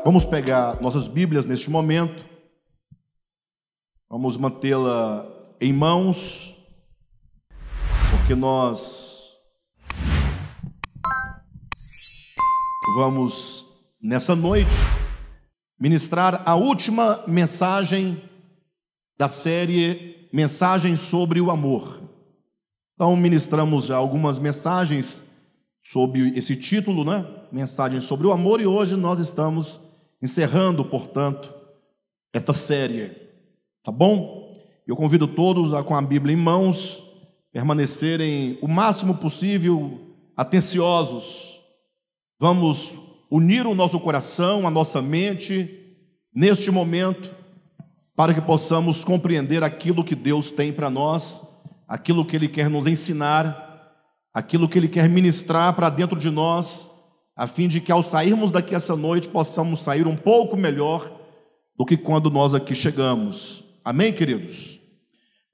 Vamos pegar nossas Bíblias neste momento, vamos mantê-la em mãos, porque nós vamos, nessa noite, ministrar a última mensagem da série Mensagens sobre o Amor. Então, ministramos já algumas mensagens sob esse título, né? Mensagens sobre o Amor, e hoje nós estamos encerrando, portanto, esta série, tá bom? Eu convido todos a, com a Bíblia em mãos, permanecerem o máximo possível atenciosos. Vamos unir o nosso coração, a nossa mente, neste momento, para que possamos compreender aquilo que Deus tem para nós, aquilo que Ele quer nos ensinar, aquilo que Ele quer ministrar para dentro de nós, a fim de que ao sairmos daqui essa noite, possamos sair um pouco melhor do que quando nós aqui chegamos. Amém, queridos?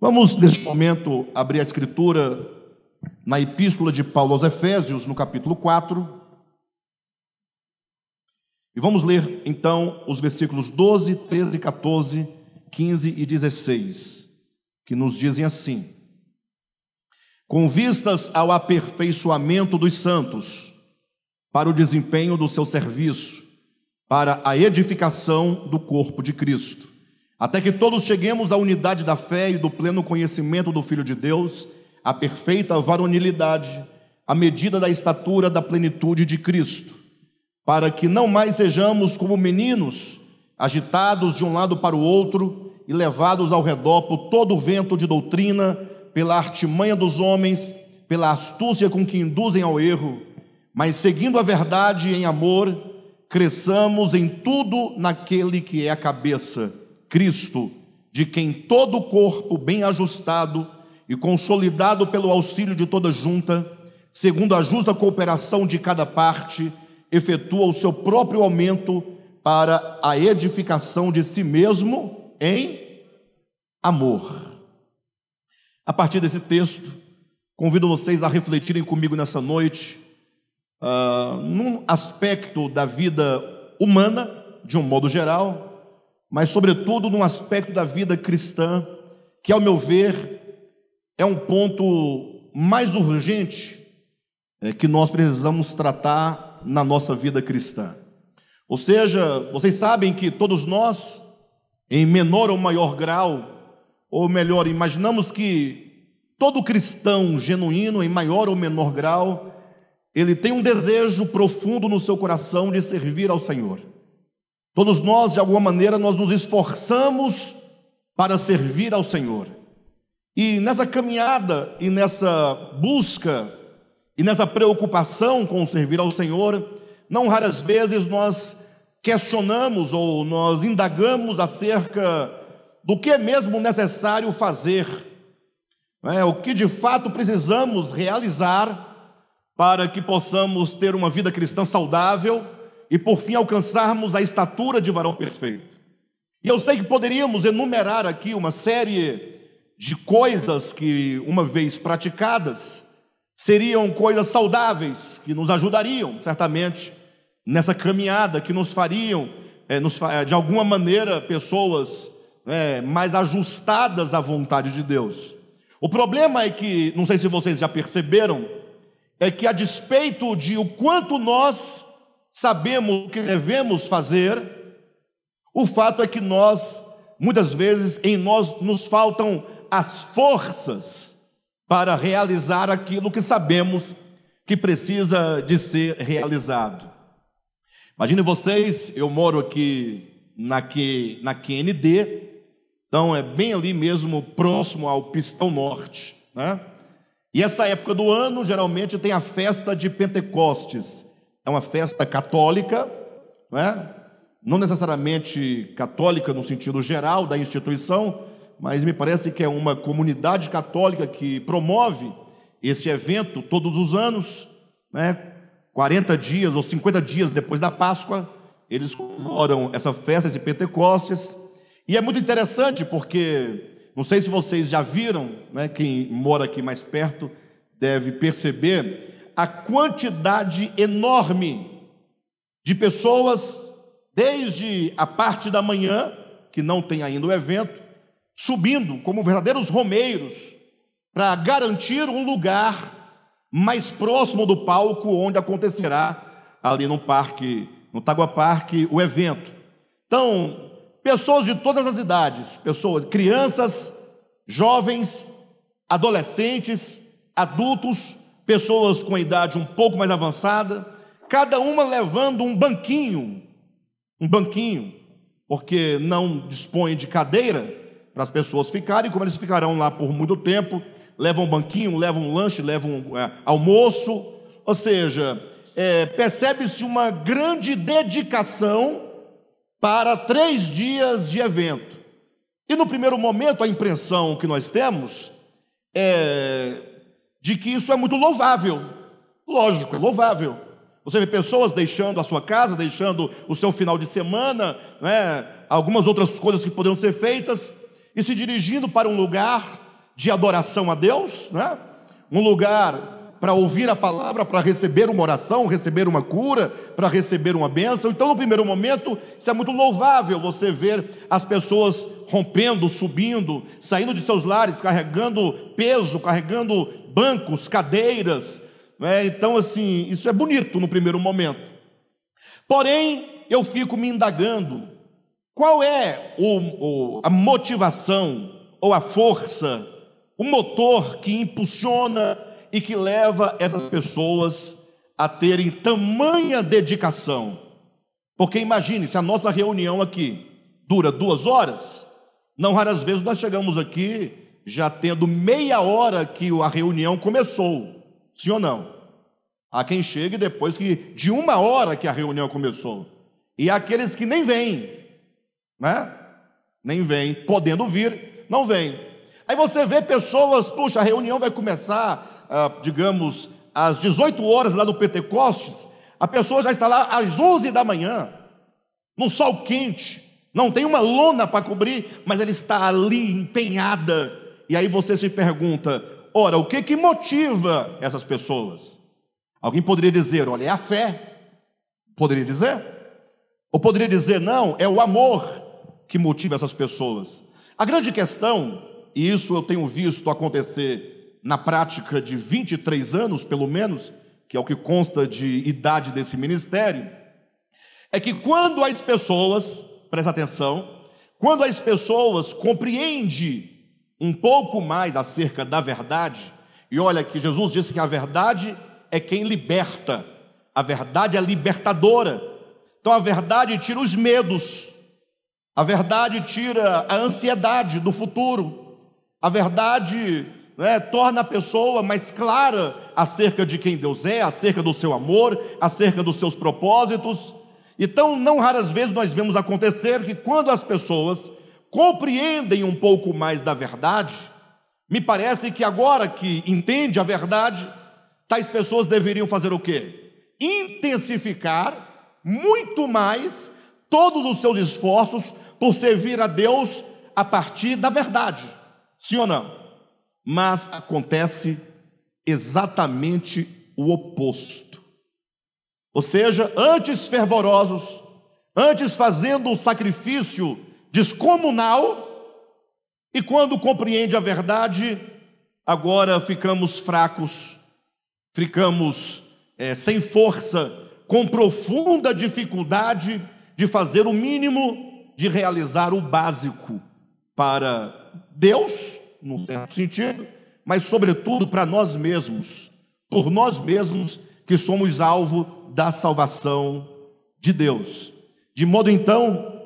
Vamos, neste momento, abrir a Escritura na Epístola de Paulo aos Efésios, no capítulo 4, e vamos ler, então, os versículos 12, 13, 14, 15 e 16, que nos dizem assim: com vistas ao aperfeiçoamento dos santos, para o desempenho do seu serviço, para a edificação do corpo de Cristo, até que todos cheguemos à unidade da fé e do pleno conhecimento do Filho de Deus, à perfeita varonilidade, à medida da estatura da plenitude de Cristo, para que não mais sejamos como meninos, agitados de um lado para o outro e levados ao redor por todo o vento de doutrina, pela artimanha dos homens, pela astúcia com que induzem ao erro, mas seguindo a verdade em amor, cresçamos em tudo naquele que é a cabeça, Cristo, de quem todo o corpo bem ajustado e consolidado pelo auxílio de toda junta, segundo a justa cooperação de cada parte, efetua o seu próprio aumento para a edificação de si mesmo em amor. A partir desse texto, convido vocês a refletirem comigo nessa noite, num aspecto da vida humana, de um modo geral, mas sobretudo num aspecto da vida cristã, que, ao meu ver, é um ponto mais urgente que nós precisamos tratar na nossa vida cristã. Ou seja, vocês sabem que todos nós, em menor ou maior grau, ou melhor, imaginamos que todo cristão genuíno, em maior ou menor grau, ele tem um desejo profundo no seu coração de servir ao Senhor. Todos nós, de alguma maneira, nós nos esforçamos para servir ao Senhor. E nessa caminhada, e nessa busca, e nessa preocupação com o servir ao Senhor, não raras vezes nós questionamos ou nós indagamos acerca do que é mesmo necessário fazer, o que de fato precisamos realizar para que possamos ter uma vida cristã saudável e, por fim, alcançarmos a estatura de varão perfeito. E eu sei que poderíamos enumerar aqui uma série de coisas que, uma vez praticadas, seriam coisas saudáveis, que nos ajudariam, certamente, nessa caminhada, que nos fariam, de alguma maneira, pessoas mais ajustadas à vontade de Deus. O problema é que, não sei se vocês já perceberam, é que, a despeito de o quanto nós sabemos o que devemos fazer, o fato é que nós, muitas vezes, em nós nos faltam as forças para realizar aquilo que sabemos que precisa de ser realizado. Imagine vocês, eu moro aqui na QND, então é bem ali mesmo, próximo ao Pistão Norte, né? E essa época do ano, geralmente, tem a festa de Pentecostes. É uma festa católica, não necessariamente católica no sentido geral da instituição, mas me parece que é uma comunidade católica que promove esse evento todos os anos, 40 dias ou 50 dias depois da Páscoa, eles comemoram essa festa de Pentecostes. E é muito interessante porque, não sei se vocês já viram, quem mora aqui mais perto deve perceber a quantidade enorme de pessoas desde a parte da manhã, que não tem ainda o evento, subindo como verdadeiros romeiros para garantir um lugar mais próximo do palco onde acontecerá ali no parque, no Tagua Parque, o evento. Então, pessoas de todas as idades, crianças, jovens, adolescentes, adultos, pessoas com a idade um pouco mais avançada, cada uma levando um banquinho, porque não dispõe de cadeira para as pessoas ficarem, como eles ficarão lá por muito tempo, levam um banquinho, levam um lanche, levam almoço, ou seja, percebe-se uma grande dedicação para 3 dias de evento. E no primeiro momento a impressão que nós temos é de que isso é muito louvável. Lógico, é louvável. Você vê pessoas deixando a sua casa, deixando o seu final de semana, né, algumas outras coisas que poderiam ser feitas, e se dirigindo para um lugar de adoração a Deus, né, um lugar para ouvir a palavra, para receber uma oração, receber uma cura, para receber uma bênção. Então, no primeiro momento, isso é muito louvável, você ver as pessoas rompendo, subindo, saindo de seus lares, carregando peso, carregando bancos, cadeiras, né? Então, assim, isso é bonito no primeiro momento. Porém, eu fico me indagando, qual é a motivação, ou a força, o motor que impulsiona e que leva essas pessoas a terem tamanha dedicação? Porque imagine, se a nossa reunião aqui dura 2 horas, não raras vezes nós chegamos aqui já tendo meia hora que a reunião começou, sim ou não? Há quem chegue depois de 1 hora que a reunião começou, e há aqueles que nem vêm, né? Nem vêm, podendo vir, não vêm. Aí você vê pessoas, puxa, a reunião vai começar, digamos, às 18 horas lá no Pentecostes, a pessoa já está lá às 11 da manhã, no sol quente, não tem uma lona para cobrir, mas ela está ali empenhada. E aí você se pergunta, ora, o que motiva essas pessoas? Alguém poderia dizer, olha, é a fé, poderia dizer, ou poderia dizer, não, é o amor que motiva essas pessoas. A grande questão, e isso eu tenho visto acontecer na prática de 23 anos, pelo menos, que é o que consta de idade desse ministério, é que quando as pessoas, presta atenção, quando as pessoas compreendem um pouco mais acerca da verdade, e olha que Jesus disse que a verdade é quem liberta, a verdade é libertadora. Então a verdade tira os medos, a verdade tira a ansiedade do futuro, a verdade, né, torna a pessoa mais clara acerca de quem Deus é, acerca do seu amor, acerca dos seus propósitos. Então, não raras vezes nós vemos acontecer que quando as pessoas compreendem um pouco mais da verdade, me parece que agora que entende a verdade, tais pessoas deveriam fazer o quê? Intensificar muito mais todos os seus esforços por servir a Deus a partir da verdade, sim ou não? Mas acontece exatamente o oposto. Ou seja, antes fervorosos, antes fazendo um sacrifício descomunal, e quando compreende a verdade, agora ficamos fracos, ficamos sem força, com profunda dificuldade de fazer o mínimo, de realizar o básico para Deus, num certo sentido, mas sobretudo para nós mesmos, por nós mesmos que somos alvo da salvação de Deus. De modo então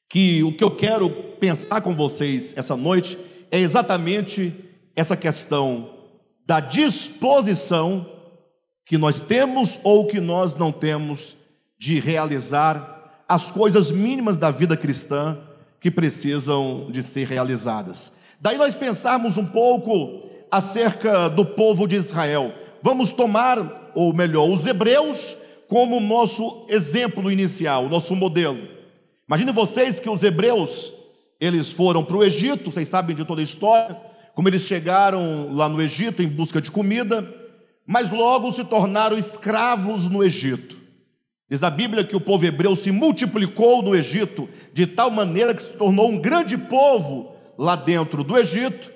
que o que eu quero pensar com vocês essa noite é exatamente essa questão da disposição que nós temos ou que nós não temos de realizar as coisas mínimas da vida cristã que precisam de ser realizadas. Daí nós pensarmos um pouco acerca do povo de Israel. Vamos tomar, ou melhor, os hebreus como nosso exemplo inicial, nosso modelo. Imagine vocês que os hebreus, eles foram para o Egito, vocês sabem de toda a história, como eles chegaram lá no Egito em busca de comida, mas logo se tornaram escravos no Egito. Diz a Bíblia que o povo hebreu se multiplicou no Egito, de tal maneira que se tornou um grande povo lá dentro do Egito,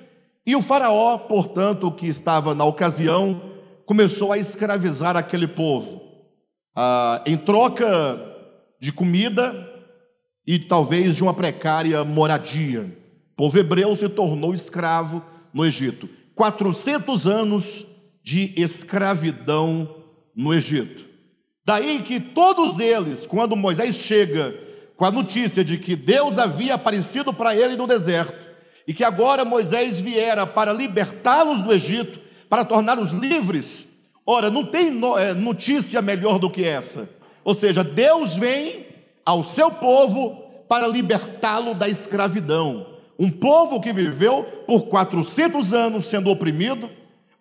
e o faraó, portanto, que estava na ocasião, começou a escravizar aquele povo, em troca de comida e talvez de uma precária moradia. O povo hebreu se tornou escravo no Egito. 400 anos de escravidão no Egito. Daí que todos eles, quando Moisés chega com a notícia de que Deus havia aparecido para ele no deserto, e que agora Moisés viera para libertá-los do Egito, para torná-los livres, ora, não tem notícia melhor do que essa. Ou seja, Deus vem ao seu povo para libertá-lo da escravidão. Um povo que viveu por 400 anos sendo oprimido,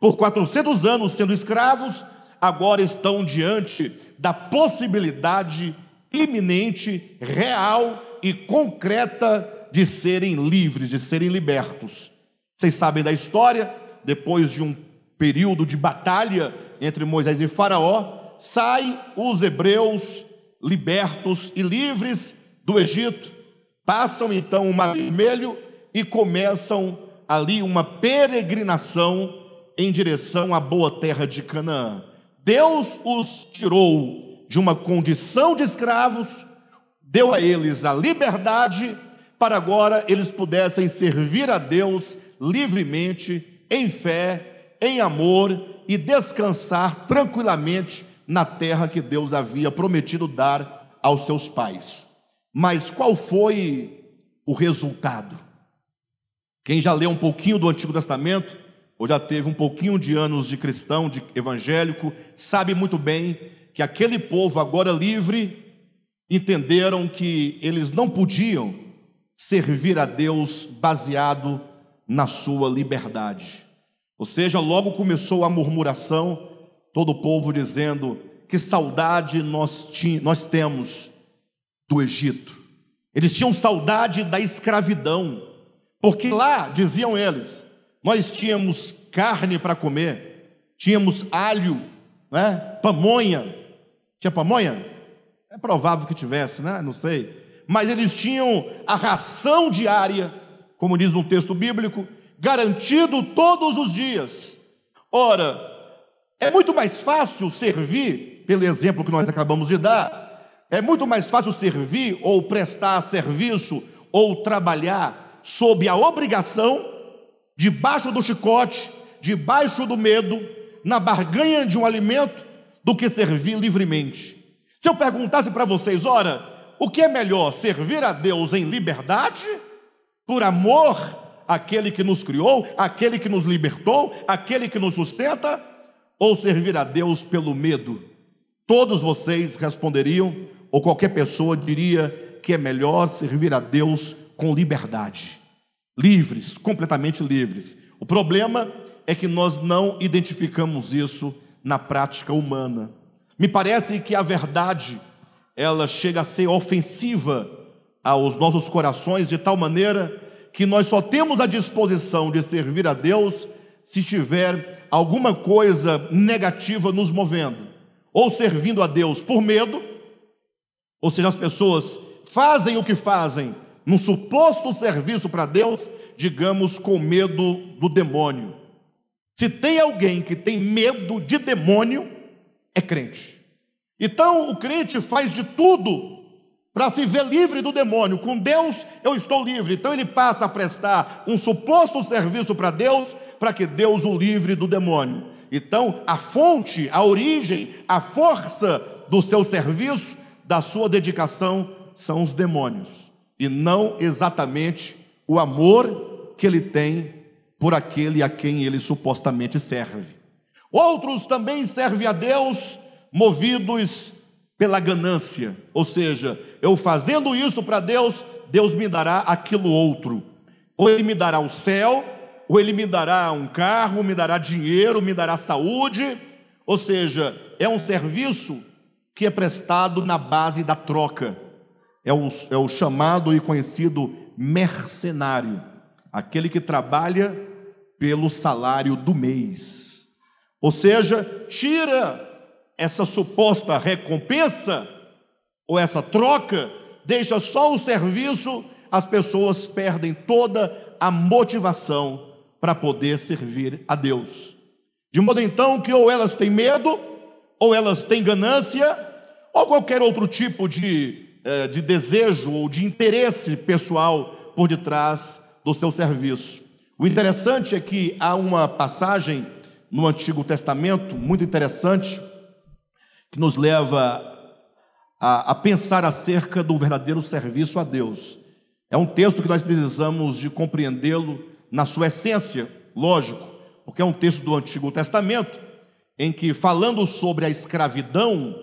por 400 anos sendo escravos, agora estão diante da possibilidade iminente, real e concreta de serem livres, de serem libertos. Vocês sabem da história, depois de um período de batalha entre Moisés e Faraó, saem os hebreus libertos e livres do Egito, passam então o Mar Vermelho e começam ali uma peregrinação em direção à boa terra de Canaã. Deus os tirou de uma condição de escravos, deu a eles a liberdade, para agora eles pudessem servir a Deus livremente, em fé, em amor e descansar tranquilamente na terra que Deus havia prometido dar aos seus pais. Mas qual foi o resultado? Quem já leu um pouquinho do Antigo Testamento, ou já teve um pouquinho de anos de cristão, de evangélico, sabe muito bem que aquele povo agora livre, entenderam que eles não podiam servir a Deus baseado na sua liberdade. Ou seja, logo começou a murmuração, todo o povo dizendo: que saudade nós temos do Egito. Eles tinham saudade da escravidão, porque lá, diziam eles, nós tínhamos carne para comer, tínhamos alho, né? Pamonha. Tinha pamonha? É provável que tivesse, né? Não sei. Mas eles tinham a ração diária, como diz no texto bíblico, garantido todos os dias. Ora, é muito mais fácil servir, pelo exemplo que nós acabamos de dar, é muito mais fácil servir ou prestar serviço ou trabalhar sob a obrigação, debaixo do chicote, debaixo do medo, na barganha de um alimento, do que servir livremente. Se eu perguntasse para vocês, ora, o que é melhor, servir a Deus em liberdade, por amor àquele que nos criou, àquele que nos libertou, àquele que nos sustenta, ou servir a Deus pelo medo? Todos vocês responderiam, ou qualquer pessoa diria que é melhor servir a Deus com liberdade, livres, completamente livres. O problema é que nós não identificamos isso na prática humana. Me parece que a verdade, ela chega a ser ofensiva aos nossos corações, de tal maneira que nós só temos a disposição de servir a Deus se tiver alguma coisa negativa nos movendo, ou servindo a Deus por medo, ou seja, as pessoas fazem o que fazem num suposto serviço para Deus, digamos, com medo do demônio. Se tem alguém que tem medo de demônio, é crente. Então o crente faz de tudo para se ver livre do demônio. Com Deus eu estou livre. Então ele passa a prestar um suposto serviço para Deus, para que Deus o livre do demônio. Então a fonte, a origem, a força do seu serviço, da sua dedicação, são os demônios, e não exatamente o amor que ele tem por aquele a quem ele supostamente serve. Outros também servem a Deus movidos pela ganância, ou seja, eu fazendo isso para Deus, Deus me dará aquilo outro, ou Ele me dará o céu, ou Ele me dará um carro, me dará dinheiro, me dará saúde. Ou seja, é um serviço que é prestado na base da troca, é o chamado e conhecido mercenário, aquele que trabalha pelo salário do mês, ou seja, tira essa suposta recompensa ou essa troca deixa só o serviço, as pessoas perdem toda a motivação para poder servir a Deus. De modo então que ou elas têm medo, ou elas têm ganância, ou qualquer outro tipo de desejo ou de interesse pessoal por detrás do seu serviço. O interessante é que há uma passagem no Antigo Testamento muito interessante que nos leva a pensar acerca do verdadeiro serviço a Deus. É um texto que nós precisamos de compreendê-lo na sua essência, lógico, porque é um texto do Antigo Testamento, em que, falando sobre a escravidão,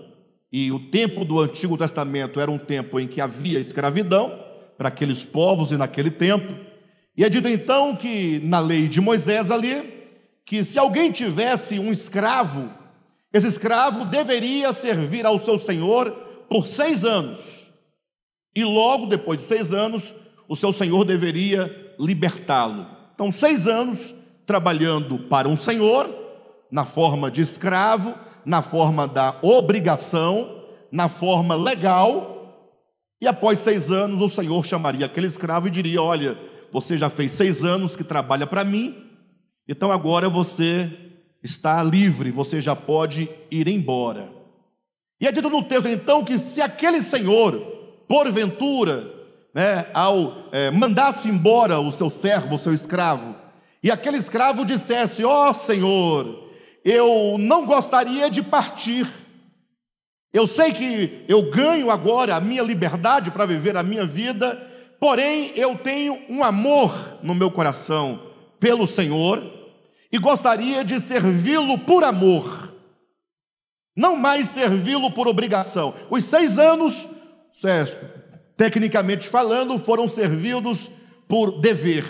e o tempo do Antigo Testamento era um tempo em que havia escravidão para aqueles povos e naquele tempo, e é dito então que na lei de Moisés ali, que se alguém tivesse um escravo, esse escravo deveria servir ao seu senhor por 6 anos, e logo depois de 6 anos, o seu senhor deveria libertá-lo. Então 6 anos trabalhando para um senhor, na forma de escravo, na forma da obrigação, na forma legal, e após 6 anos o senhor chamaria aquele escravo e diria: olha, você já fez 6 anos que trabalha para mim, então agora você está livre, você já pode ir embora. E é dito no texto então que se aquele senhor, porventura, ao mandasse embora o seu servo, o seu escravo, e aquele escravo dissesse: ó Senhor, eu não gostaria de partir, eu sei que eu ganho agora a minha liberdade para viver a minha vida, porém eu tenho um amor no meu coração pelo Senhor e gostaria de servi-lo por amor, não mais servi-lo por obrigação. Os 6 anos, tecnicamente falando, foram servidos por dever,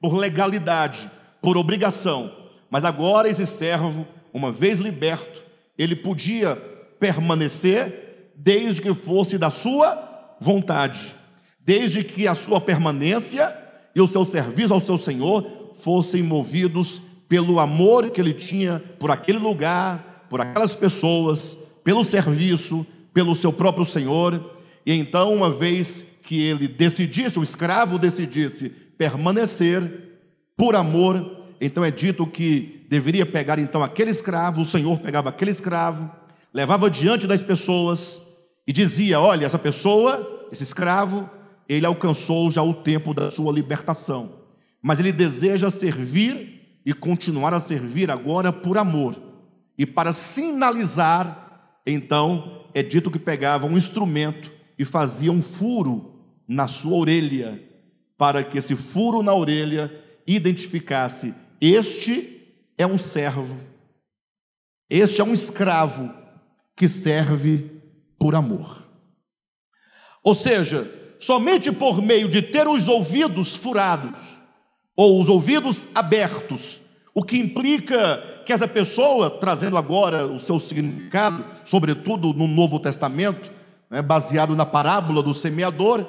por legalidade, por obrigação. Mas agora esse servo, uma vez liberto, ele podia permanecer desde que fosse da sua vontade, desde que a sua permanência e o seu serviço ao seu Senhor fossem movidos pelo amor que ele tinha por aquele lugar, por aquelas pessoas, pelo serviço, pelo seu próprio Senhor. E então, uma vez que ele decidisse, o escravo decidisse permanecer por amor, então é dito que deveria pegar então aquele escravo, o Senhor pegava aquele escravo, levava diante das pessoas e dizia: olha, essa pessoa, esse escravo, ele alcançou já o tempo da sua libertação, mas ele deseja servir e continuar a servir agora por amor. E para sinalizar, então, é dito que pegava um instrumento e fazia um furo na sua orelha, para que esse furo na orelha identificasse: este é um servo, este é um escravo que serve por amor. Ou seja, somente por meio de ter os ouvidos furados, ou os ouvidos abertos, o que implica que essa pessoa, trazendo agora o seu significado, sobretudo no Novo Testamento, baseado na parábola do semeador,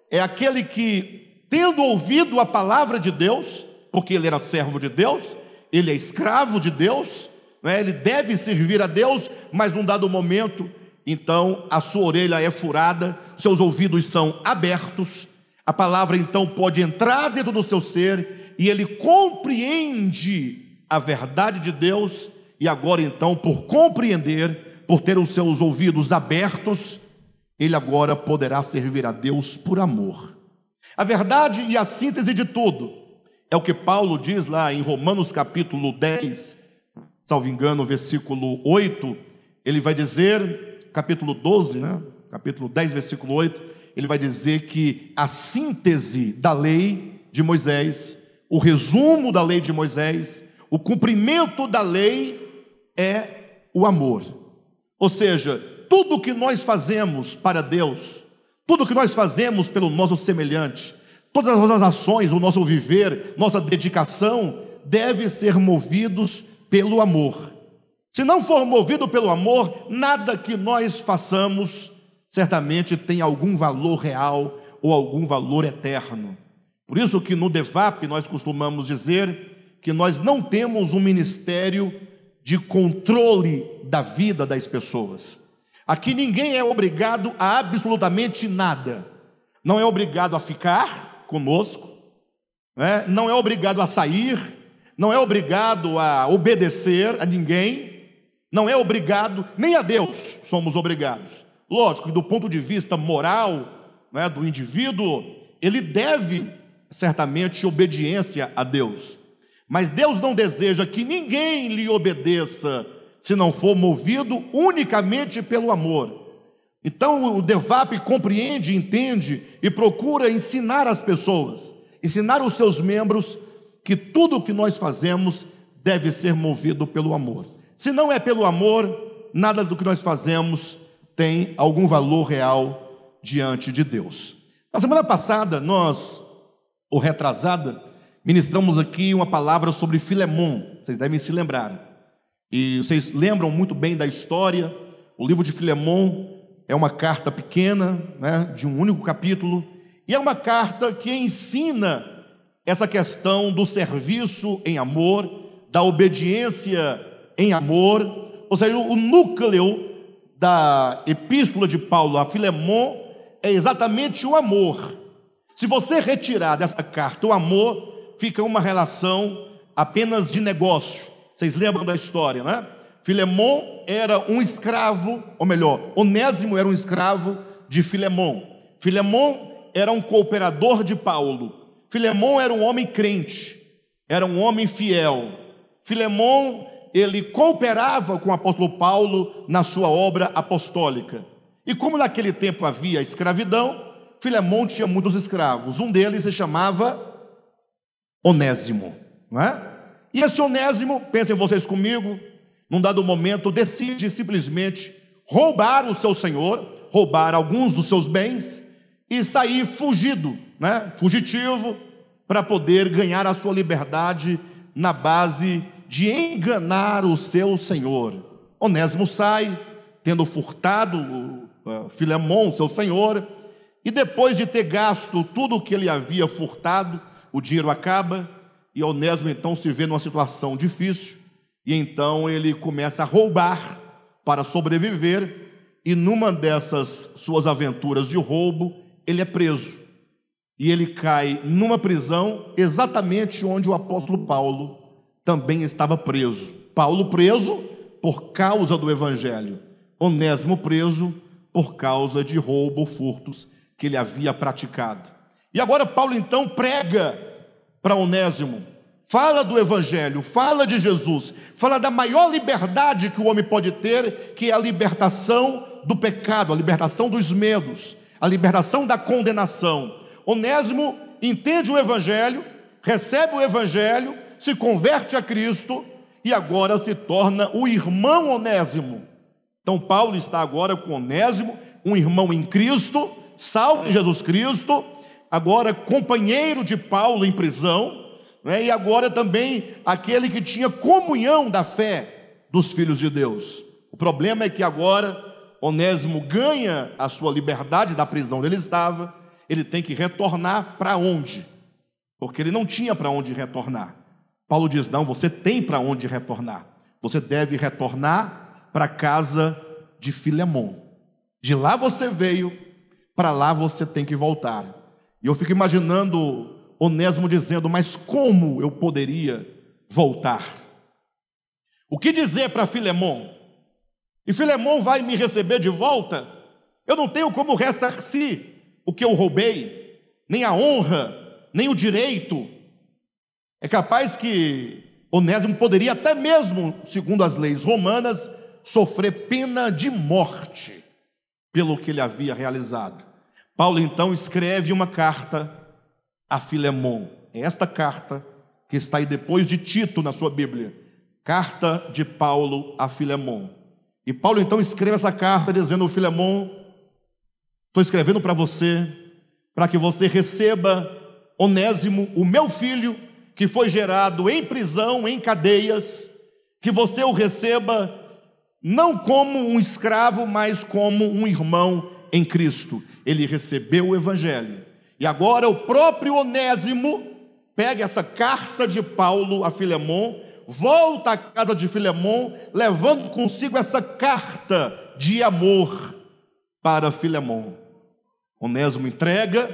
é aquele que, tendo ouvido a palavra de Deus, porque ele era servo de Deus, ele é escravo de Deus, ele deve servir a Deus, mas num dado momento, então a sua orelha é furada, seus ouvidos são abertos, a palavra então pode entrar dentro do seu ser, e ele compreende a verdade de Deus, e agora então, por compreender, por ter os seus ouvidos abertos, ele agora poderá servir a Deus por amor. A verdade e a síntese de tudo é o que Paulo diz lá em Romanos capítulo 10, salvo engano, versículo 8, ele vai dizer, capítulo 12, capítulo 10, versículo 8, ele vai dizer que a síntese da lei de Moisés, o resumo da lei de Moisés, o cumprimento da lei é o amor. Ou seja, tudo que nós fazemos para Deus, tudo que nós fazemos pelo nosso semelhante, todas as nossas ações, o nosso viver, nossa dedicação, deve ser movidos pelo amor. Se não for movido pelo amor, nada que nós façamos certamente tem algum valor real ou algum valor eterno. Por isso que no DEVAP nós costumamos dizer que nós não temos um ministério de controle da vida das pessoas. Aqui ninguém é obrigado a absolutamente nada. Não é obrigado a ficar conosco, né? Não é obrigado a sair, não é obrigado a obedecer a ninguém, não é obrigado, nem a Deus somos obrigados. Lógico que do ponto de vista moral, né, do indivíduo, ele deve certamente obediência a Deus. Mas Deus não deseja que ninguém lhe obedeça se não for movido unicamente pelo amor. Então o DEVAP compreende, entende e procura ensinar as pessoas, ensinar os seus membros que tudo o que nós fazemos deve ser movido pelo amor. Se não é pelo amor, nada do que nós fazemos tem algum valor real diante de Deus. Na semana passada, ou retrasada, ministramos aqui uma palavra sobre Filemon, vocês devem se lembrar. E vocês lembram muito bem da história. O livro de Filemon é uma carta pequena, né, de um único capítulo, e é uma carta que ensina essa questão do serviço em amor, da obediência em amor. Ou seja, o núcleo da epístola de Paulo a Filemon é exatamente o amor. Se você retirar dessa carta o amor, fica uma relação apenas de negócio. Vocês lembram da história, né? Filemon era um escravo, ou melhor, Onésimo era um escravo de Filemon. Filemon era um cooperador de Paulo. Filemon era um homem crente, era um homem fiel. Filemon, ele cooperava com o apóstolo Paulo na sua obra apostólica. E como naquele tempo havia escravidão, Filemon tinha muitos escravos. Um deles se chamava Onésimo, não é? E esse Onésimo, pensem vocês comigo, num dado momento decide simplesmente roubar o seu senhor, roubar alguns dos seus bens e sair fugido, né? Fugitivo, para poder ganhar a sua liberdade na base de enganar o seu senhor. Onésimo sai, tendo furtado Filemon, seu senhor, e depois de ter gasto tudo o que ele havia furtado, o dinheiro acaba, e Onésimo então se vê numa situação difícil, e então ele começa a roubar para sobreviver, e numa dessas suas aventuras de roubo, ele é preso. E ele cai numa prisão exatamente onde o apóstolo Paulo também estava preso. Paulo preso por causa do evangelho, Onésimo preso por causa de roubo, furtos que ele havia praticado. E agora Paulo então prega para Onésimo, fala do evangelho, fala de Jesus, fala da maior liberdade que o homem pode ter, que é a libertação do pecado, a libertação dos medos, a libertação da condenação. Onésimo entende o evangelho, recebe o evangelho, se converte a Cristo e agora se torna o irmão Onésimo. Então Paulo está agora com Onésimo, um irmão em Cristo, salvo em Jesus Cristo, agora companheiro de Paulo em prisão, né? E agora também aquele que tinha comunhão da fé dos filhos de Deus. O problema é que agora Onésimo ganha a sua liberdade da prisão onde ele estava, ele tem que retornar para onde? Porque ele não tinha para onde retornar. Paulo diz, não, você tem para onde retornar. Você deve retornar para a casa de Filemon. De lá você veio, para lá você tem que voltar. E eu fico imaginando Onésimo dizendo, mas como eu poderia voltar? O que dizer para Filemon? E Filemon vai me receber de volta? Eu não tenho como ressarcir o que eu roubei, nem a honra, nem o direito. É capaz que Onésimo poderia até mesmo, segundo as leis romanas, sofrer pena de morte pelo que ele havia realizado. Paulo então escreve uma carta a Filemon. É esta carta que está aí depois de Tito na sua Bíblia. Carta de Paulo a Filemon. E Paulo então escreve essa carta dizendo, Filemon, estou escrevendo para você, para que você receba Onésimo, o meu filho, que foi gerado em prisão, em cadeias, que você o receba não como um escravo, mas como um irmão em Cristo. Ele recebeu o evangelho. E agora o próprio Onésimo pega essa carta de Paulo a Filemon, volta à casa de Filemon, levando consigo essa carta de amor para Filemon. Onésimo entrega,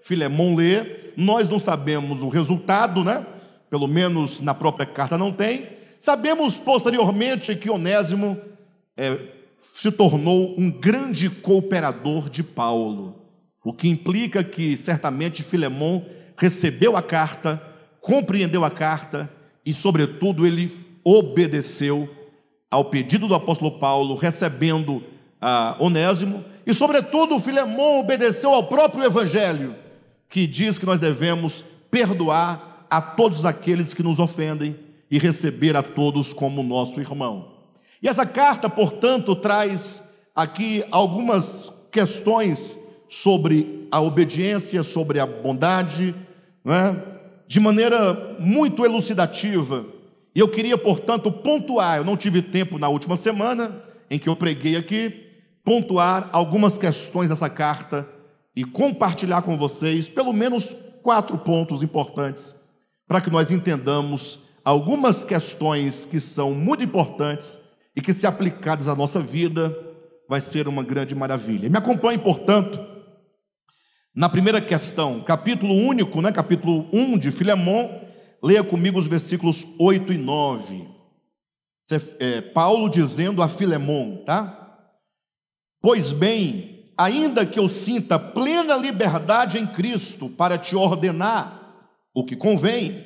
Filemon lê, nós não sabemos o resultado, né? Pelo menos na própria carta não tem. Sabemos posteriormente que Onésimo se tornou um grande cooperador de Paulo, o que implica que certamente Filemon recebeu a carta, compreendeu a carta e, sobretudo, ele obedeceu ao pedido do apóstolo Paulo, recebendo Onésimo, e, sobretudo, Filemon obedeceu ao próprio Evangelho, que diz que nós devemos perdoar a todos aqueles que nos ofendem e receber a todos como nosso irmão. E essa carta, portanto, traz aqui algumas questões sobre a obediência, sobre a bondade, não é? De maneira muito elucidativa. E eu queria, portanto, pontuar, eu não tive tempo na última semana, em que eu preguei aqui, pontuar algumas questões dessa carta e compartilhar com vocês pelo menos 4 pontos importantes, para que nós entendamos algumas questões que são muito importantes e que, se aplicadas à nossa vida, vai ser uma grande maravilha. Me acompanhe, portanto, na primeira questão, capítulo único, né? Capítulo 1 de Filemon. Leia comigo os versículos 8 e 9. Paulo dizendo a Filemon, tá? Pois bem, ainda que eu sinta plena liberdade em Cristo para te ordenar o que convém,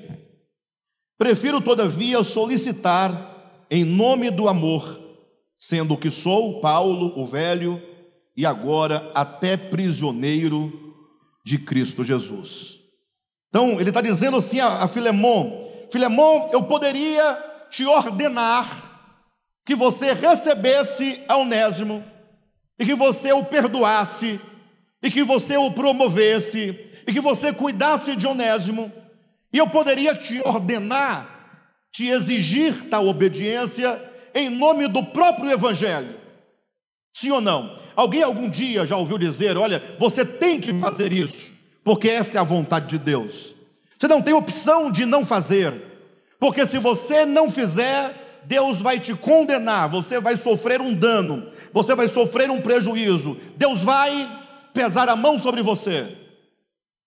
prefiro, todavia, solicitar em nome do amor, sendo o que sou, Paulo, o velho, e agora até prisioneiro de Cristo Jesus. Então, ele está dizendo assim a Filemon: Filemon, eu poderia te ordenar que você recebesse a Onésimo, e que você o perdoasse, e que você o promovesse, e que você cuidasse de Onésimo, e eu poderia te ordenar, te exigir tal obediência em nome do próprio Evangelho. Sim ou não? Alguém algum dia já ouviu dizer: olha, você tem que fazer isso, porque esta é a vontade de Deus. Você não tem opção de não fazer, porque se você não fizer, Deus vai te condenar, você vai sofrer um dano, você vai sofrer um prejuízo, Deus vai pesar a mão sobre você.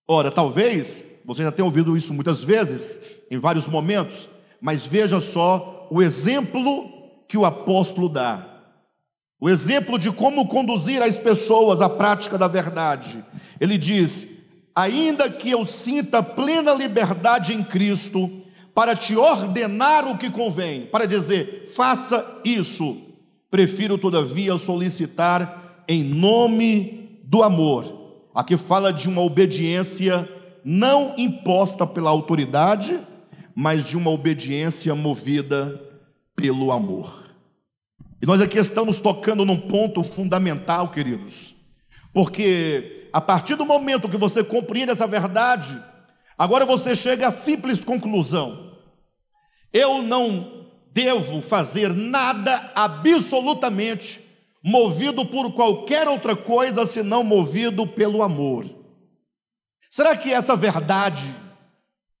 Ora, talvez você já tenha ouvido isso muitas vezes, em vários momentos, mas veja só o exemplo que o apóstolo dá, o exemplo de como conduzir as pessoas à prática da verdade. Ele diz: ainda que eu sinta plena liberdade em Cristo para te ordenar o que convém, para dizer, faça isso, prefiro, todavia, solicitar em nome do amor. Aqui fala de uma obediência não imposta pela autoridade, mas de uma obediência movida pelo amor. E nós aqui estamos tocando num ponto fundamental, queridos, porque a partir do momento que você compreende essa verdade, agora você chega à simples conclusão: eu não devo fazer nada absolutamente movido por qualquer outra coisa senão movido pelo amor. Será que essa verdade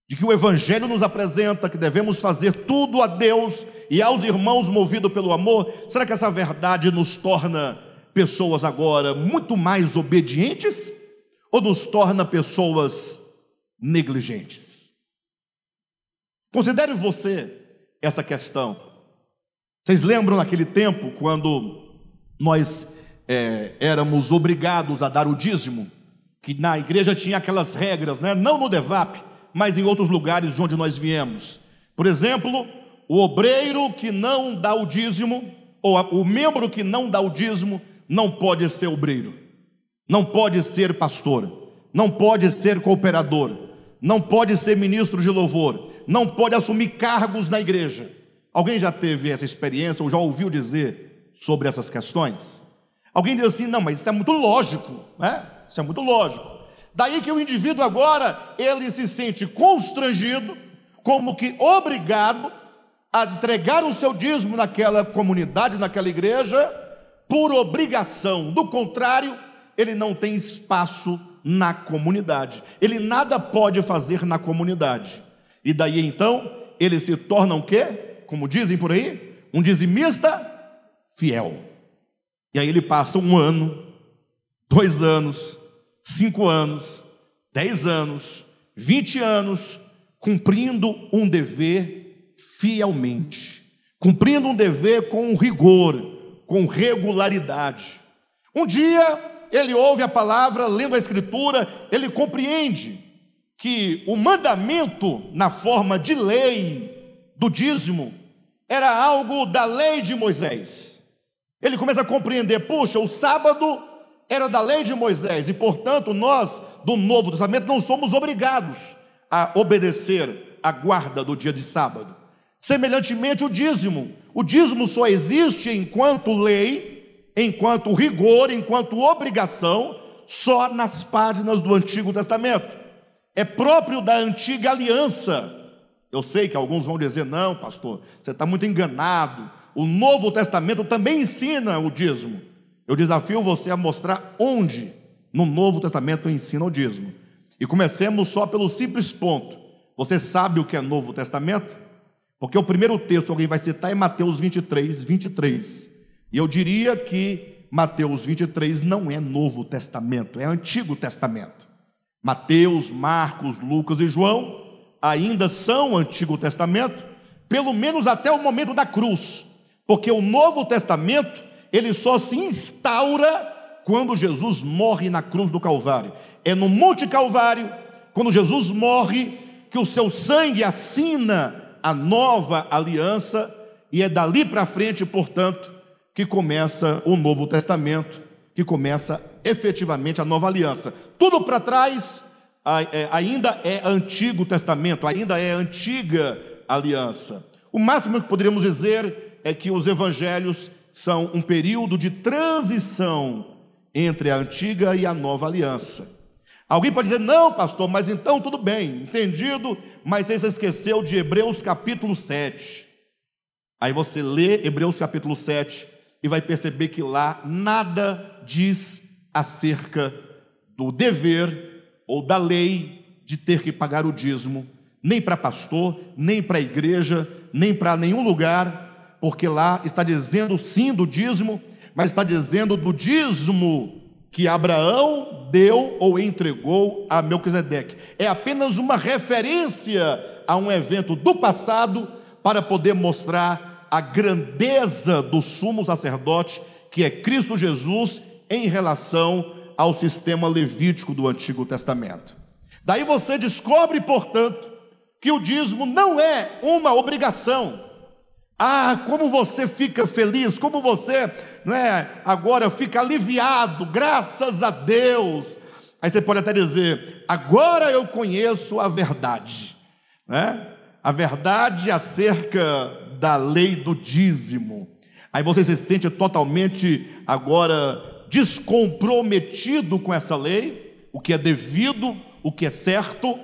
de que o Evangelho nos apresenta, que devemos fazer tudo a Deus e aos irmãos movido pelo amor, será que essa verdade nos torna pessoas agora muito mais obedientes ou nos torna pessoas negligentes? Considere você essa questão. Vocês lembram naquele tempo quando nós éramos obrigados a dar o dízimo, que na igreja tinha aquelas regras, né? Não no DEVAP, mas em outros lugares de onde nós viemos. Por exemplo, o obreiro que não dá o dízimo, ou o membro que não dá o dízimo, não pode ser obreiro, não pode ser pastor, não pode ser cooperador, não pode ser ministro de louvor, não pode assumir cargos na igreja. Alguém já teve essa experiência ou já ouviu dizer sobre essas questões? Alguém diz assim: não, mas isso é muito lógico, né? Isso é muito lógico. Daí que o indivíduo agora, ele se sente constrangido, como que obrigado a entregar o seu dízimo naquela comunidade, naquela igreja, por obrigação. Do contrário, ele não tem espaço na comunidade, ele nada pode fazer na comunidade. E daí então, ele se torna o quê? Como dizem por aí, um dizimista fiel. E aí ele passa 1 ano, 2 anos, 5 anos, 10 anos, 20 anos, cumprindo um dever fielmente, cumprindo um dever com rigor, com regularidade. Um dia ele ouve a palavra, lendo a Escritura, ele compreende que o mandamento na forma de lei do dízimo era algo da lei de Moisés. Ele começa a compreender, puxa, o sábado era da lei de Moisés e, portanto, nós do Novo Testamento não somos obrigados a obedecer a guarda do dia de sábado. Semelhantemente, o dízimo só existe enquanto lei, enquanto rigor, enquanto obrigação, só nas páginas do Antigo Testamento. É próprio da antiga aliança. Eu sei que alguns vão dizer, não, pastor, você está muito enganado. O Novo Testamento também ensina o dízimo. Eu desafio você a mostrar onde no Novo Testamento ensina o dízimo. E comecemos só pelo simples ponto. Você sabe o que é Novo Testamento? Porque o primeiro texto que alguém vai citar é Mateus 23, 23. E eu diria que Mateus 23 não é Novo Testamento, é Antigo Testamento. Mateus, Marcos, Lucas e João ainda são Antigo Testamento, pelo menos até o momento da cruz. Porque o Novo Testamento, ele só se instaura quando Jesus morre na cruz do Calvário. É no Monte Calvário, quando Jesus morre, que o seu sangue assina a nova aliança, e é dali para frente, portanto, que começa o Novo Testamento, que começa efetivamente a nova aliança. Tudo para trás ainda é Antigo Testamento, ainda é antiga aliança. O máximo que poderíamos dizer é que os evangelhos são um período de transição entre a antiga e a nova aliança. Alguém pode dizer, não, pastor, mas então tudo bem, entendido, mas você esqueceu de Hebreus capítulo 7. Aí você lê Hebreus capítulo 7 e vai perceber que lá nada diz acerca do dever ou da lei de ter que pagar o dízimo, nem para pastor, nem para a igreja, nem para nenhum lugar, porque lá está dizendo sim do dízimo, mas está dizendo do dízimo que Abraão deu ou entregou a Melquisedeque. É apenas uma referência a um evento do passado para poder mostrar a grandeza do sumo sacerdote, que é Cristo Jesus, em relação ao sistema levítico do Antigo Testamento. Daí você descobre, portanto, que o dízimo não é uma obrigação. Ah, como você fica feliz, como você, agora fica aliviado, graças a Deus. Aí você pode até dizer, agora eu conheço a verdade, a verdade acerca da lei do dízimo. Aí você se sente totalmente agora descomprometido com essa lei, o que é devido, o que é certo.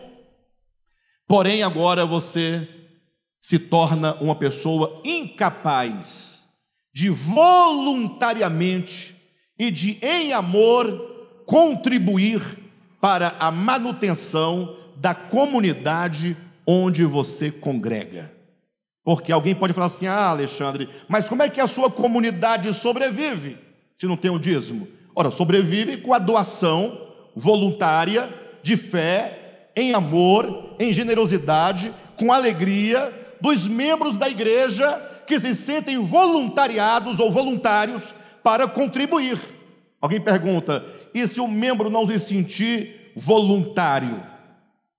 Porém agora você se torna uma pessoa incapaz de voluntariamente e de em amor contribuir para a manutenção da comunidade onde você congrega. Porque alguém pode falar assim, Alexandre, mas como é que a sua comunidade sobrevive se não tem o dízimo? Ora, sobrevive com a doação voluntária de fé, em amor, em generosidade, com alegria, dos membros da igreja que se sentem voluntariados ou voluntários para contribuir. Alguém pergunta, e se o membro não se sentir voluntário?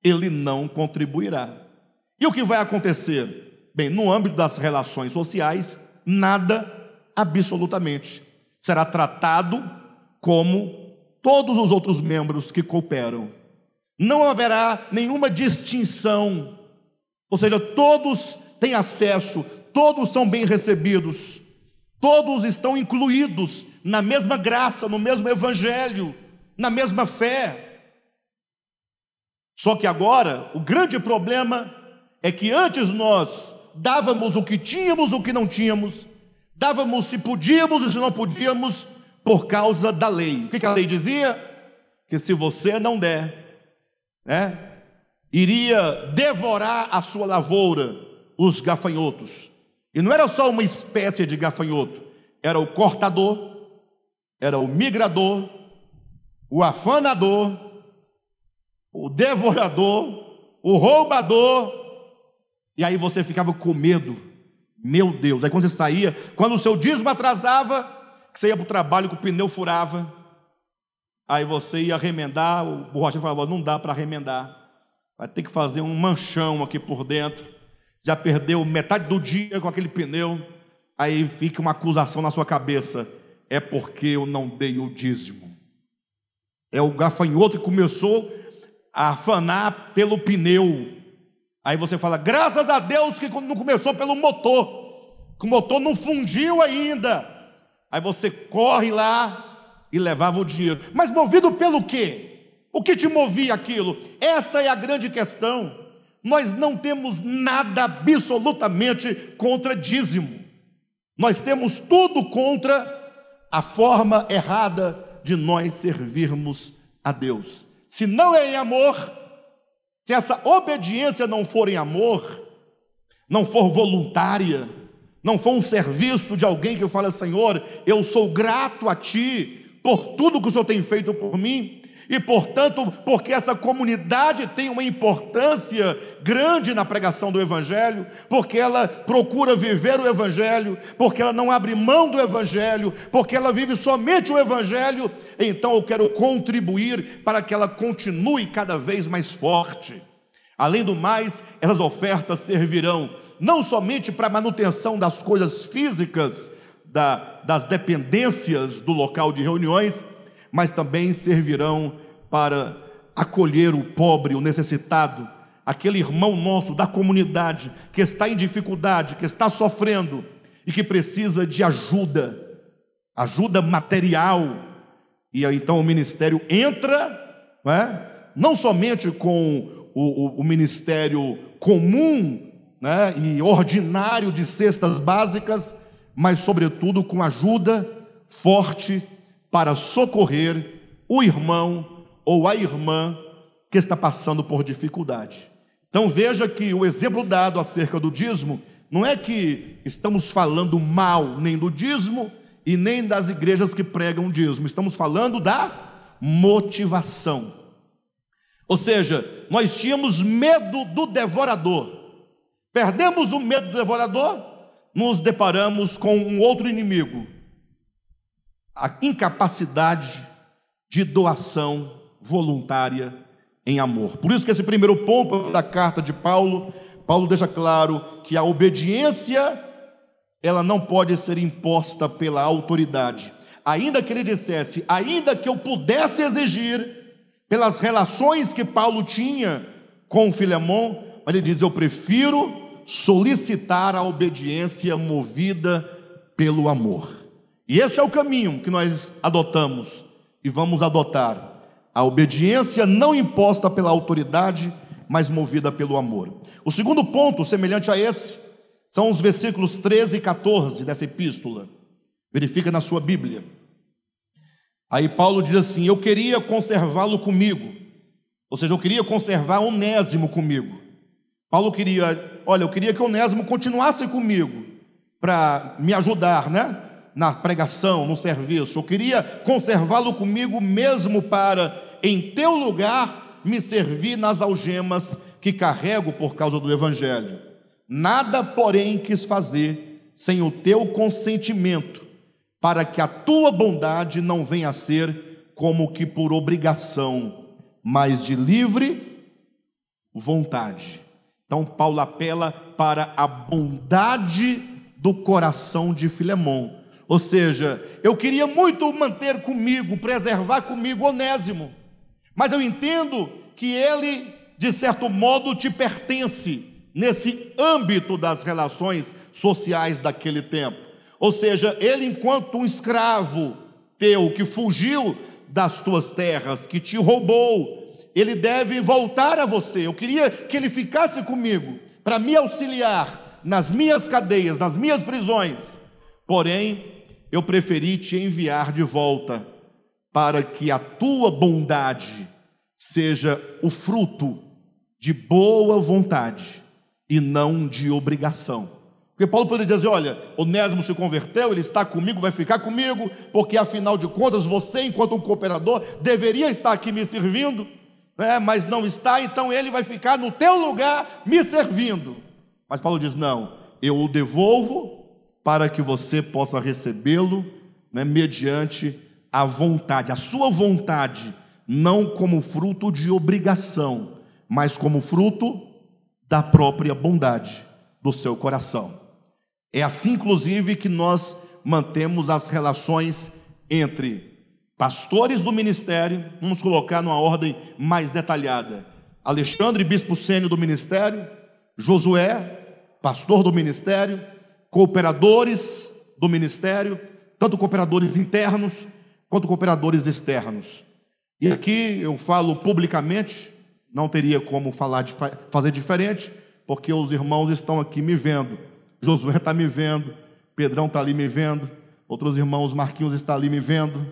Ele não contribuirá. E o que vai acontecer? Bem, no âmbito das relações sociais, nada absolutamente. Será tratado como todos os outros membros que cooperam. Não haverá nenhuma distinção. Ou seja, todos têm acesso, todos são bem recebidos, todos estão incluídos na mesma graça, no mesmo evangelho, na mesma fé. Só que agora, o grande problema é que antes nós dávamos o que tínhamos, o que não tínhamos, dávamos se podíamos e se não podíamos, por causa da lei. O que a lei dizia? Que se você não der, iria devorar a sua lavoura, os gafanhotos. E não era só uma espécie de gafanhoto, era o cortador, era o migrador, o afanador, o devorador, o roubador. E aí você ficava com medo. Meu Deus. Aí quando você saía, quando o seu dízimo atrasava, que você ia para o trabalho que o pneu furava, aí você ia remendar, o borracheiro falava: não dá para remendar, vai ter que fazer um manchão aqui por dentro, já perdeu metade do dia com aquele pneu. Aí fica uma acusação na sua cabeça: é porque eu não dei o dízimo. É o gafanhoto que começou a afanar pelo pneu. Aí você fala: graças a Deus que não começou pelo motor, que o motor não fundiu ainda. Aí você corre lá e levava o dinheiro. Mas movido pelo quê? O que te movia aquilo? Esta é a grande questão. Nós não temos nada absolutamente contra dízimo. Nós temos tudo contra a forma errada de nós servirmos a Deus. Se não é em amor, se essa obediência não for em amor, não for voluntária, não for um serviço de alguém que fala: Senhor, eu sou grato a Ti por tudo que o Senhor tem feito por mim, e portanto, porque essa comunidade tem uma importância grande na pregação do Evangelho, porque ela procura viver o Evangelho, porque ela não abre mão do Evangelho, porque ela vive somente o Evangelho, então eu quero contribuir para que ela continue cada vez mais forte. Além do mais, essas ofertas servirão não somente para a manutenção das coisas físicas, das dependências do local de reuniões, mas também servirão para acolher o pobre, o necessitado, aquele irmão nosso da comunidade que está em dificuldade, que está sofrendo e que precisa de ajuda material. E aí, então o ministério entra, não somente com o ministério comum, e ordinário de cestas básicas, mas sobretudo com ajuda forte para socorrer o irmão ou a irmã que está passando por dificuldade. Então veja que o exemplo dado acerca do dízimo não é que estamos falando mal nem do dízimo e nem das igrejas que pregam dízimo, estamos falando da motivação. Ou seja, nós tínhamos medo do devorador, perdemos o medo do devorador, nos deparamos com um outro inimigo: a incapacidade de doação voluntária em amor. Por isso que esse primeiro ponto da carta de Paulo deixa claro que a obediência, ela não pode ser imposta pela autoridade. Ainda que ele dissesse, ainda que eu pudesse exigir, pelas relações que Paulo tinha com Filemon, mas ele diz: eu prefiro solicitar a obediência movida pelo amor. E esse é o caminho que nós adotamos e vamos adotar: a obediência não imposta pela autoridade, mas movida pelo amor. O segundo ponto, semelhante a esse, são os versículos 13 e 14 dessa epístola. Verifica na sua Bíblia. Aí Paulo diz assim: eu queria conservá-lo comigo, ou seja, eu queria conservar Onésimo comigo. Paulo queria, eu queria que Onésimo continuasse comigo para me ajudar, na pregação, no serviço. Eu queria conservá-lo comigo mesmo para, em teu lugar, me servir nas algemas que carrego por causa do Evangelho. Nada, porém, quis fazer sem o teu consentimento, para que a tua bondade não venha a ser como que por obrigação, mas de livre vontade. Então Paulo apela para a bondade do coração de Filemon. Ou seja, eu queria muito manter comigo, preservar comigo Onésimo, mas eu entendo que ele, de certo modo, te pertence nesse âmbito das relações sociais daquele tempo. Ou seja, ele, enquanto um escravo teu que fugiu das tuas terras, que te roubou, ele deve voltar a você. Eu queria que ele ficasse comigo para me auxiliar nas minhas cadeias, nas minhas prisões. Porém, eu preferi te enviar de volta para que a tua bondade seja o fruto de boa vontade e não de obrigação. Porque Paulo poderia dizer: olha, Onésimo se converteu, ele está comigo, vai ficar comigo, porque afinal de contas você, enquanto um cooperador, deveria estar aqui me servindo, né? Mas não está, então ele vai ficar no teu lugar me servindo. Mas Paulo diz: não, eu o devolvo para que você possa recebê-lo, né, mediante a vontade, a sua vontade, não como fruto de obrigação, mas como fruto da própria bondade do seu coração. É assim, inclusive, que nós mantemos as relações entre pastores do ministério. Vamos colocar numa ordem mais detalhada: Alexandre, bispo sênior do ministério; Josué, pastor do ministério; cooperadores do ministério, tanto cooperadores internos quanto cooperadores externos. E aqui eu falo publicamente, não teria como fazer diferente, porque os irmãos estão aqui me vendo. Josué está me vendo, Pedrão está ali me vendo, outros irmãos, Marquinhos está ali me vendo.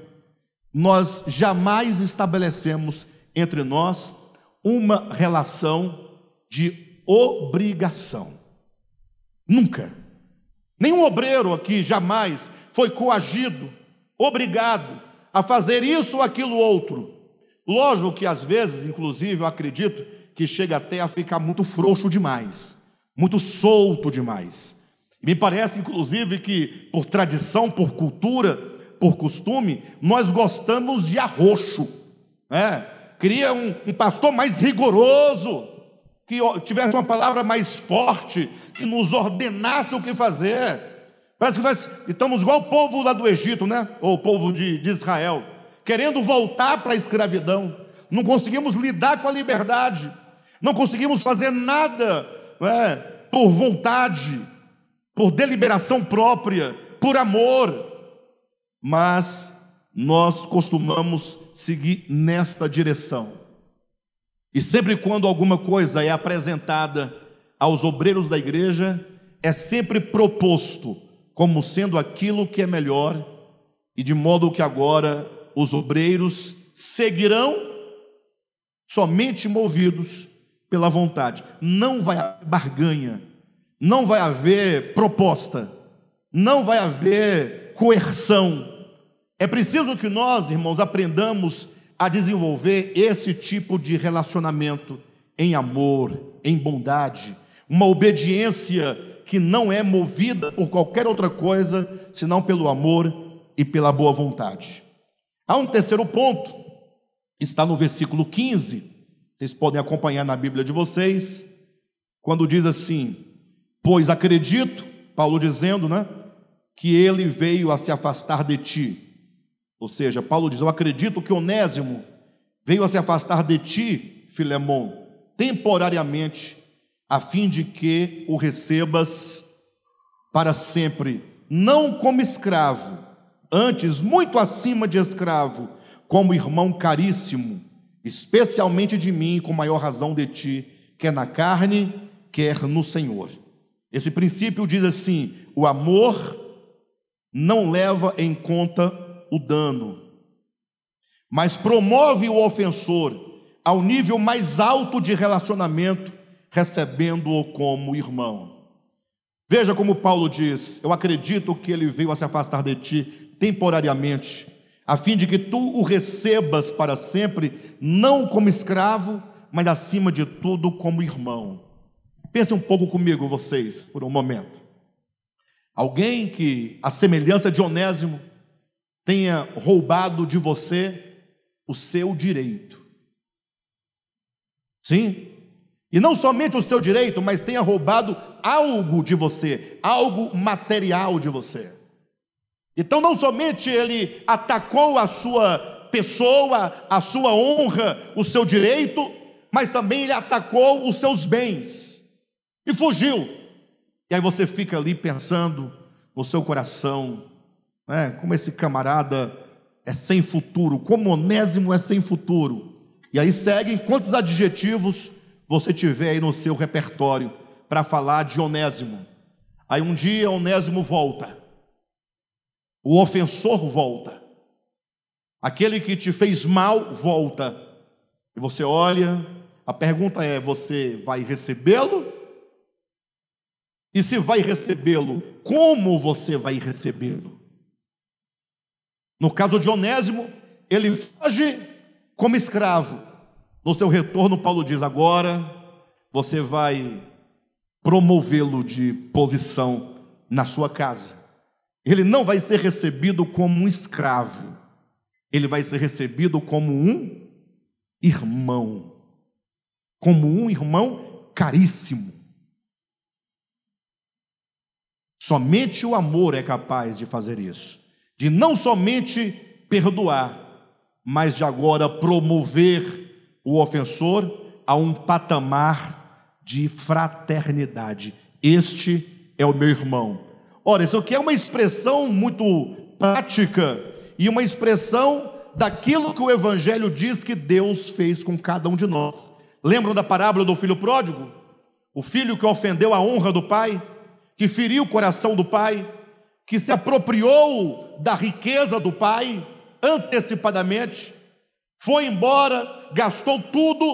Nós jamais estabelecemos entre nós uma relação de obrigação. Nunca. Nenhum obreiro aqui jamais foi coagido, obrigado a fazer isso ou aquilo outro. Lógico que às vezes, inclusive, eu acredito que chega até a ficar muito frouxo demais, muito solto demais. Me parece, inclusive, que por tradição, por cultura, por costume, nós gostamos de arroxo, né? Queria um pastor mais rigoroso, que tivesse uma palavra mais forte, que nos ordenasse o que fazer. Parece que nós estamos igual o povo lá do Egito, né? Ou o povo de Israel, querendo voltar para a escravidão. Não conseguimos lidar com a liberdade, não conseguimos fazer nada, né, por vontade, por deliberação própria, por amor, mas nós costumamos seguir nesta direção. E sempre quando alguma coisa é apresentada aos obreiros da igreja, é sempre proposto como sendo aquilo que é melhor, e de modo que agora os obreiros seguirão somente movidos pela vontade. Não vai haver barganha, não vai haver proposta, não vai haver coerção. É preciso que nós, irmãos, aprendamos a desenvolver esse tipo de relacionamento em amor, em bondade, uma obediência que não é movida por qualquer outra coisa, senão pelo amor e pela boa vontade. Há um terceiro ponto, está no versículo 15, vocês podem acompanhar na Bíblia de vocês, quando diz assim: pois acredito, Paulo dizendo, né, que ele veio a se afastar de ti. Ou seja, Paulo diz: eu acredito que Onésimo veio a se afastar de ti, Filemon, temporariamente, a fim de que o recebas para sempre, não como escravo, antes muito acima de escravo, como irmão caríssimo, especialmente de mim, com maior razão de ti, quer na carne, quer no Senhor. Esse princípio diz assim: o amor não leva em conta o dano, mas promove o ofensor ao nível mais alto de relacionamento, recebendo-o como irmão. Veja como Paulo diz: eu acredito que ele veio a se afastar de ti temporariamente, a fim de que tu o recebas para sempre, não como escravo, mas acima de tudo como irmão. Pense um pouco comigo, vocês, por um momento. Alguém que, à semelhança de Onésimo, tenha roubado de você o seu direito. Sim? E não somente o seu direito, mas tenha roubado algo de você, algo material de você. Então não somente ele atacou a sua pessoa, a sua honra, o seu direito, mas também ele atacou os seus bens e fugiu. E aí você fica ali pensando no seu coração, né, como esse camarada é sem futuro, como Onésimo é sem futuro. E aí seguem quantos adjetivos você tiver aí no seu repertório para falar de Onésimo. Aí um dia Onésimo volta, o ofensor volta, aquele que te fez mal volta, e você olha, a pergunta é: você vai recebê-lo E se vai recebê-lo, como você vai recebê-lo? No caso de Onésimo, ele foge como escravo. No seu retorno, Paulo diz: agora você vai promovê-lo de posição na sua casa. Ele não vai ser recebido como um escravo, ele vai ser recebido como um irmão, caríssimo. Somente o amor é capaz de fazer isso, de não somente perdoar, mas de agora promover o ofensor a um patamar de fraternidade. Este é o meu irmão. Ora, isso aqui é uma expressão muito prática e uma expressão daquilo que o Evangelho diz que Deus fez com cada um de nós. Lembram da parábola do filho pródigo? O filho que ofendeu a honra do pai, que feriu o coração do pai, que se apropriou da riqueza do pai antecipadamente, foi embora, gastou tudo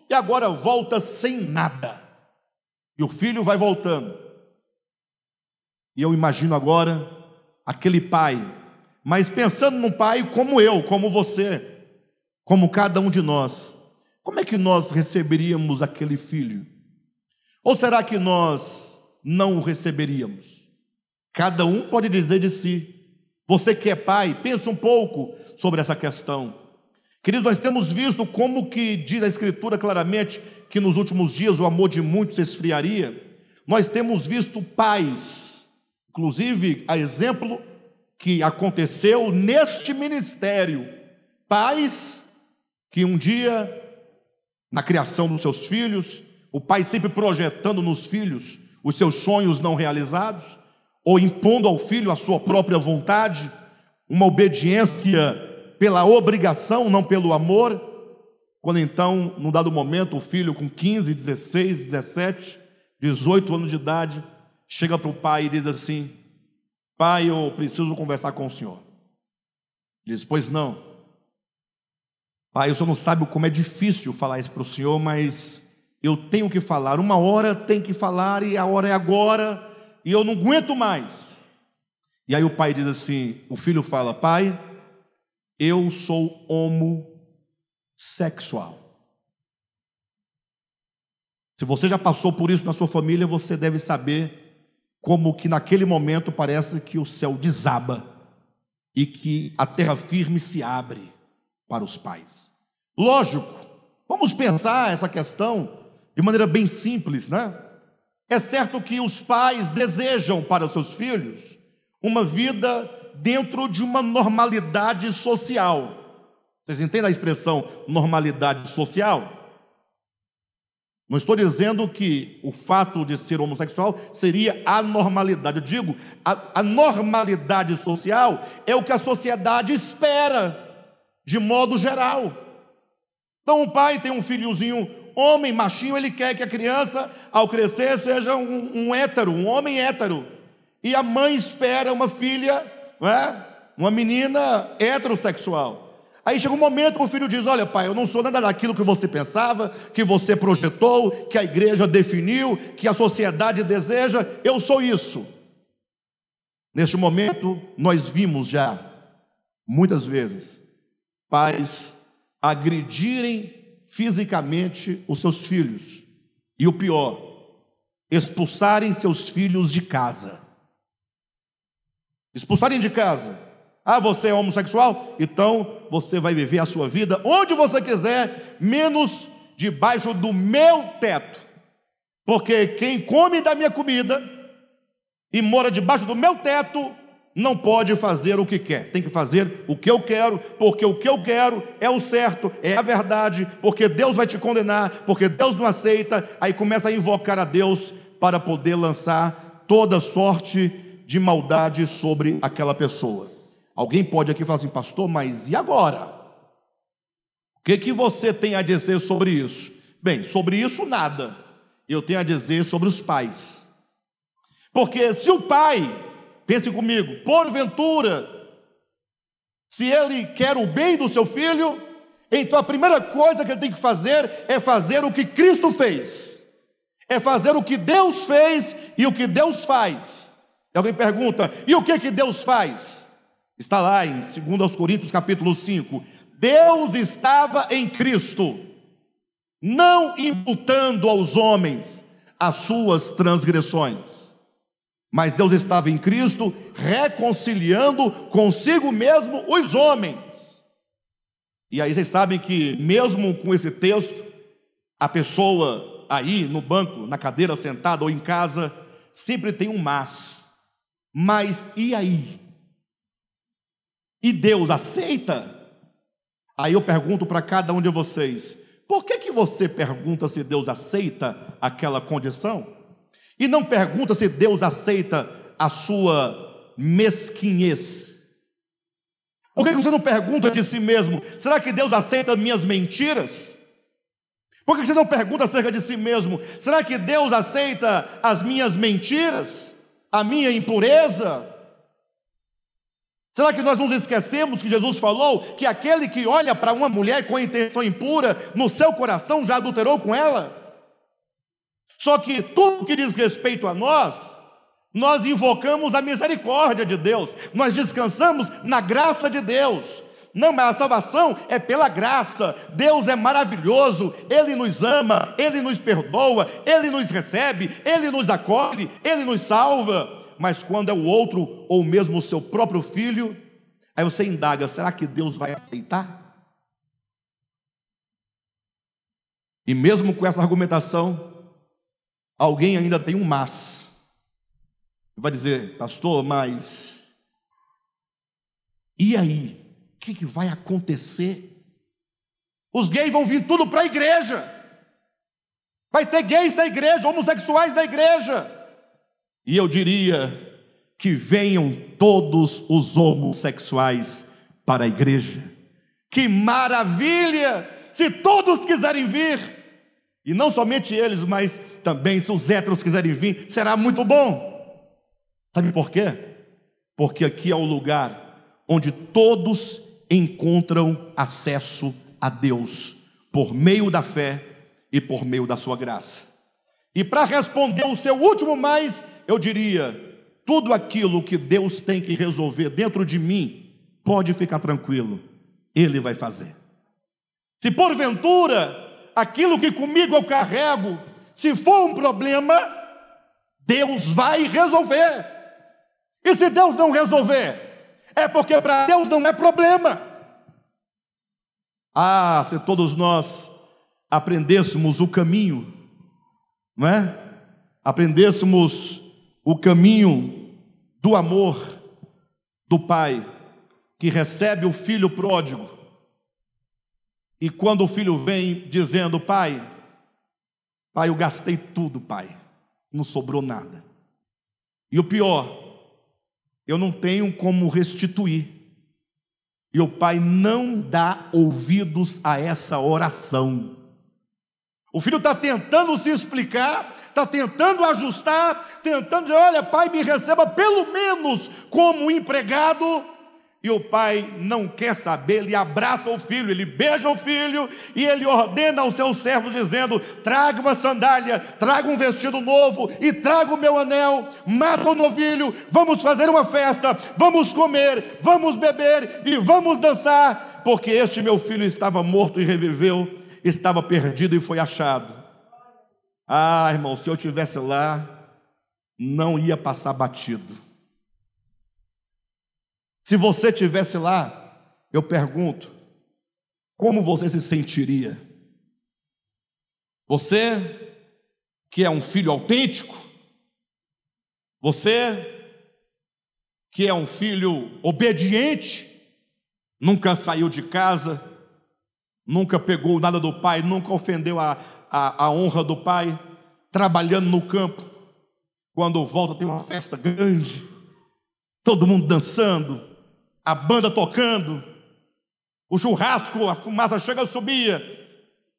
e agora volta sem nada. E o filho vai voltando. E eu imagino agora aquele pai, mas pensando num pai como eu, como você, como cada um de nós. Como é que nós receberíamos aquele filho? Ou será que nós não o receberíamos? Cada um pode dizer de si. Você que é pai, pensa um pouco sobre essa questão. Queridos, nós temos visto como que diz a Escritura claramente que nos últimos dias o amor de muitos se esfriaria. Nós temos visto pais, inclusive a exemplo que aconteceu neste ministério, pais que um dia, na criação dos seus filhos, o pai sempre projetando nos filhos os seus sonhos não realizados, ou impondo ao filho a sua própria vontade, uma obediência pela obrigação, não pelo amor. Quando então, num dado momento, o filho com 15, 16, 17, 18 anos de idade, chega para o pai e diz assim: pai, eu preciso conversar com o senhor. Ele diz: pois não. Pai, o senhor não sabe como é difícil falar isso para o senhor, mas eu tenho que falar, uma hora tem que falar e a hora é agora, e eu não aguento mais. E aí o pai diz assim, o filho fala: pai, eu sou homossexual. Se você já passou por isso na sua família, você deve saber como que naquele momento parece que o céu desaba e que a terra firme se abre para os pais. Lógico, vamos pensar essa questão de maneira bem simples, né? É certo que os pais desejam para os seus filhos uma vida dentro de uma normalidade social. Vocês entendem a expressão normalidade social? Não estou dizendo que o fato de ser homossexual seria anormalidade. Eu digo, a normalidade social é o que a sociedade espera, de modo geral. Então o pai tem um filhozinho homem, machinho, ele quer que a criança, ao crescer, seja um hétero, um homem hétero. E a mãe espera uma filha, né, uma menina heterossexual. Aí chega um momento que o filho diz: olha pai, eu não sou nada daquilo que você pensava, que você projetou, que a igreja definiu, que a sociedade deseja, eu sou isso. Neste momento, nós vimos já, muitas vezes, pais agredirem fisicamente os seus filhos. E o pior, expulsarem seus filhos de casa. Expulsarem de casa. Ah, você é homossexual? Então você vai viver a sua vida onde você quiser, menos debaixo do meu teto. Porque quem come da minha comida e mora debaixo do meu teto não pode fazer o que quer, tem que fazer o que eu quero, porque o que eu quero é o certo, é a verdade, porque Deus vai te condenar, porque Deus não aceita. Aí começa a invocar a Deus para poder lançar toda sorte de maldade sobre aquela pessoa. Alguém pode aqui falar assim: pastor, mas e agora? O que você tem a dizer sobre isso? Bem, sobre isso nada. Eu tenho a dizer sobre os pais. Porque se o pai, pense comigo, porventura, se ele quer o bem do seu filho, então a primeira coisa que ele tem que fazer é fazer o que Cristo fez. é fazer o que Deus fez e o que Deus faz. E alguém pergunta, e o que Deus faz? Está lá em 2 Coríntios capítulo 5. Deus estava em Cristo, não imputando aos homens as suas transgressões, mas Deus estava em Cristo reconciliando consigo mesmo os homens. E aí vocês sabem que mesmo com esse texto, a pessoa aí no banco, na cadeira sentada ou em casa, sempre tem um mas. Mas e aí? E Deus aceita? Aí eu pergunto para cada um de vocês, por que você pergunta se Deus aceita aquela condição? E não pergunta se Deus aceita a sua mesquinhez? Por que você não pergunta de si mesmo, será que Deus aceita minhas mentiras? Por que você não pergunta acerca de si mesmo, será que Deus aceita as minhas mentiras? A minha impureza? Será que nós nos esquecemos que Jesus falou que aquele que olha para uma mulher com a intenção impura, no seu coração já adulterou com ela? Só que tudo que diz respeito a nós invocamos a misericórdia de Deus, nós descansamos na graça de Deus. Não, mas a salvação é pela graça. Deus é maravilhoso, Ele nos ama, Ele nos perdoa, Ele nos recebe, Ele nos acolhe, Ele nos salva. Mas quando é o outro, ou mesmo o seu próprio filho, aí você indaga, será que Deus vai aceitar? E mesmo com essa argumentação, alguém ainda tem um mas. Vai dizer, pastor, mas e aí? O que vai acontecer? Os gays vão vir tudo para a igreja. Vai ter gays na igreja, homossexuais na igreja. E eu diria que venham todos os homossexuais para a igreja. Que maravilha! Se todos quiserem vir, e não somente eles, mas também se os héteros quiserem vir, será muito bom. Sabe por quê? Porque aqui é o lugar onde todos encontram acesso a Deus, por meio da fé e por meio da sua graça. E para responder o seu último mais, eu diria, tudo aquilo que Deus tem que resolver dentro de mim, pode ficar tranquilo, Ele vai fazer. Se porventura, aquilo que comigo eu carrego, se for um problema, Deus vai resolver. E se Deus não resolver, é porque para Deus não é problema. Ah, se todos nós aprendêssemos o caminho, não é? Aprendêssemos o caminho do amor do pai, que recebe o filho pródigo, e quando o filho vem dizendo, pai, eu gastei tudo, pai, não sobrou nada, e o pior, eu não tenho como restituir, e o pai não dá ouvidos a essa oração. O filho está tentando se explicar, está tentando ajustar, tentando dizer, olha pai, me receba pelo menos como empregado, e o pai não quer saber, ele abraça o filho, ele beija o filho, e ele ordena aos seus servos dizendo, traga uma sandália, traga um vestido novo, e traga o meu anel, mata o novilho, vamos fazer uma festa, vamos comer, vamos beber, e vamos dançar, porque este meu filho estava morto e reviveu, estava perdido e foi achado. Ah, irmão, se eu estivesse lá, não ia passar batido. Se você estivesse lá, eu pergunto, como você se sentiria? Você que é um filho autêntico, você que é um filho obediente, nunca saiu de casa, nunca pegou nada do pai, nunca ofendeu a honra do pai, trabalhando no campo, quando volta tem uma festa grande, todo mundo dançando, a banda tocando, o churrasco, a fumaça chega e subia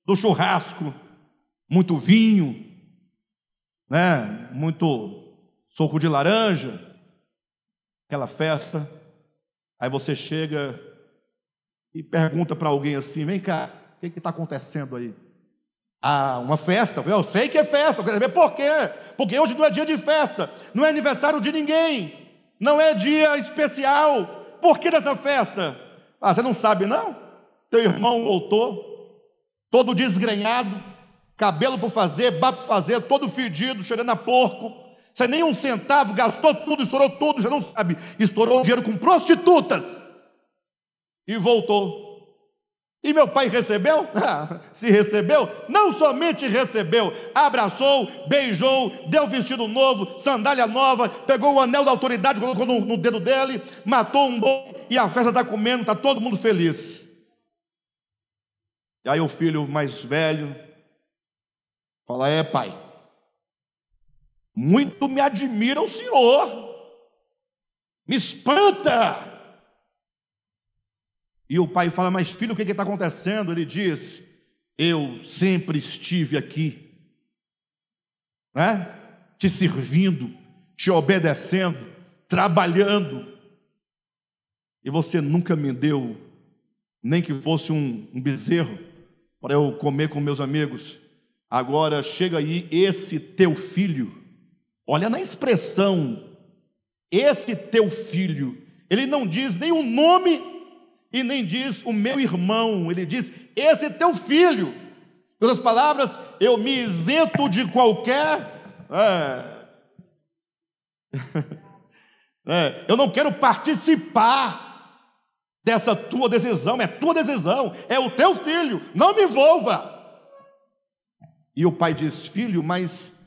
do churrasco, muito vinho, né? Muito suco de laranja, aquela festa. Aí você chega e pergunta para alguém assim, vem cá, o que está acontecendo aí? uma festa. Eu sei que é festa, eu quero saber por quê. Porque hoje não é dia de festa, não é aniversário de ninguém, não é dia especial. Por que dessa festa? Você não sabe não? Teu irmão voltou, todo desgrenhado, cabelo por fazer, barba por fazer, todo fedido, cheirando a porco, sem nem um centavo, gastou tudo, estourou tudo, já não sabe, estourou o dinheiro com prostitutas, e voltou. E meu pai recebeu? Se recebeu, não somente recebeu, abraçou, beijou, deu vestido novo, sandália nova, pegou o anel da autoridade, colocou no dedo dele, matou um boi, e a festa está comendo, está todo mundo feliz. E aí o filho mais velho fala: pai, muito me admira o senhor, me espanta. E o pai fala: mas filho, o que está acontecendo? Ele diz: eu sempre estive aqui, né? Te servindo, te obedecendo, trabalhando, e você nunca me deu, nem que fosse um bezerro, para eu comer com meus amigos. Agora chega aí esse teu filho, olha na expressão, esse teu filho, ele não diz nem o nome, e nem diz o meu irmão, ele diz esse teu filho. Em outras palavras, eu me isento de qualquer eu não quero participar dessa tua decisão, é tua decisão, é o teu filho, não me envolva. E o pai diz: filho, mas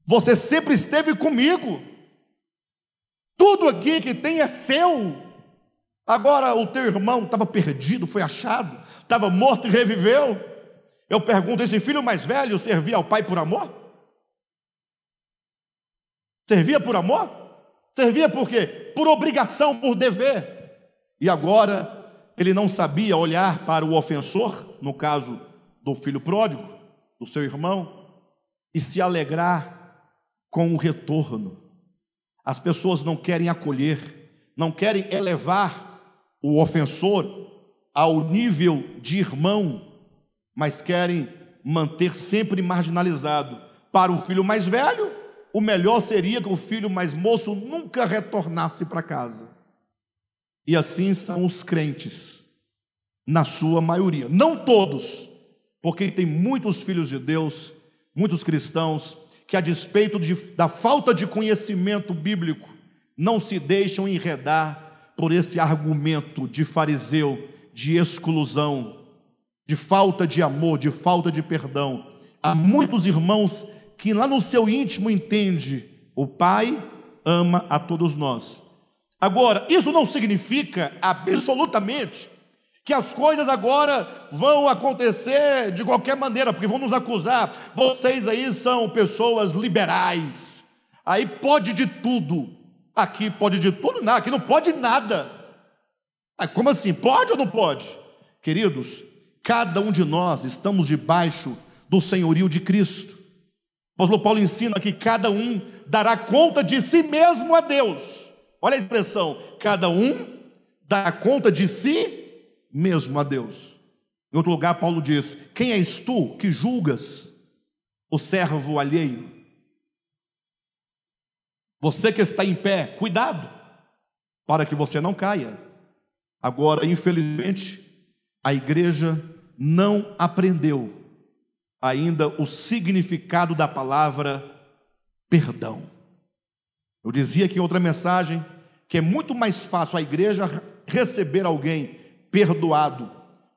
você sempre esteve comigo, tudo aqui que tem é seu. Agora o teu irmão estava perdido, foi achado, estava morto e reviveu. Eu pergunto: esse filho mais velho servia ao pai por amor? Servia por amor? Servia por quê? Por obrigação, por dever. E agora ele não sabia olhar para o ofensor, no caso do filho pródigo, do seu irmão, e se alegrar com o retorno. As pessoas não querem acolher, não querem elevar o ofensor ao nível de irmão, mas querem manter sempre marginalizado. Para o filho mais velho, o melhor seria que o filho mais moço nunca retornasse para casa. E assim são os crentes, na sua maioria, não todos, porque tem muitos filhos de Deus, muitos cristãos, que a despeito da falta de conhecimento bíblico, não se deixam enredar por esse argumento de fariseu, de exclusão, de falta de amor, de falta de perdão. Há muitos irmãos que lá no seu íntimo entende: o Pai ama a todos nós. Agora, isso não significa absolutamente que as coisas agora vão acontecer de qualquer maneira, porque vão nos acusar: vocês aí são pessoas liberais, aí pode de tudo. Aqui pode de tudo, não, aqui não pode nada. Como assim? Pode ou não pode? Queridos, cada um de nós estamos debaixo do senhorio de Cristo. O apóstolo Paulo ensina que cada um dará conta de si mesmo a Deus. Olha a expressão: cada um dará conta de si mesmo a Deus. Em outro lugar, Paulo diz: quem és tu que julgas o servo alheio? Você que está em pé, cuidado, para que você não caia. Agora, infelizmente, a igreja não aprendeu ainda o significado da palavra perdão. Eu dizia aqui em outra mensagem que é muito mais fácil a igreja receber alguém perdoado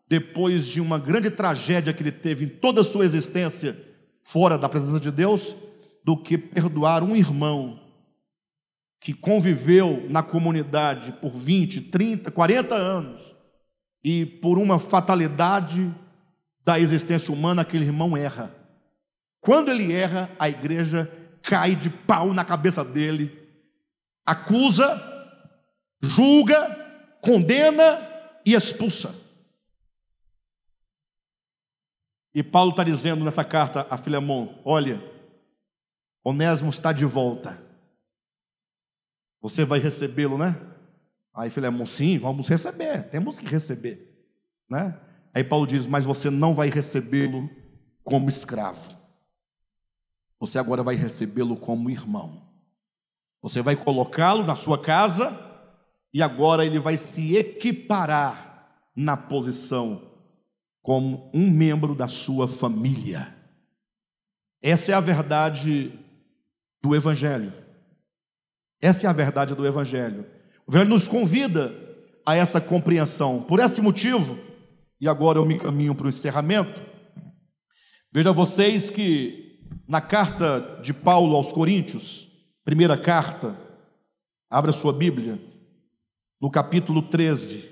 depois de uma grande tragédia que ele teve em toda a sua existência fora da presença de Deus, do que perdoar um irmão que conviveu na comunidade por 20, 30, 40 anos, e por uma fatalidade da existência humana, aquele irmão erra. Quando ele erra, a igreja cai de pau na cabeça dele, acusa, julga, condena e expulsa. E Paulo está dizendo nessa carta a Filemon: olha, Onésimo está de volta. Você vai recebê-lo, né? Aí Filemon: sim, vamos receber, temos que receber, né? Aí Paulo diz: mas você não vai recebê-lo como escravo. Você agora vai recebê-lo como irmão. Você vai colocá-lo na sua casa e agora ele vai se equiparar na posição como um membro da sua família. Essa é a verdade do Evangelho. Essa é a verdade do Evangelho. O Evangelho nos convida a essa compreensão. Por esse motivo, e agora eu me encaminho para o encerramento, veja vocês que na carta de Paulo aos Coríntios, primeira carta, abra sua Bíblia, no capítulo 13,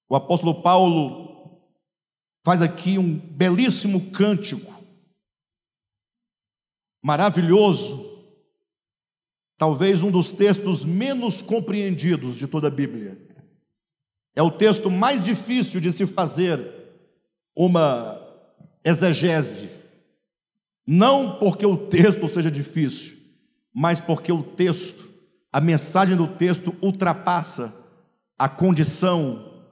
o apóstolo Paulo faz aqui um belíssimo cântico, maravilhoso, talvez um dos textos menos compreendidos de toda a Bíblia. É o texto mais difícil de se fazer uma exegese, não porque o texto seja difícil, mas porque o texto, a mensagem do texto ultrapassa a condição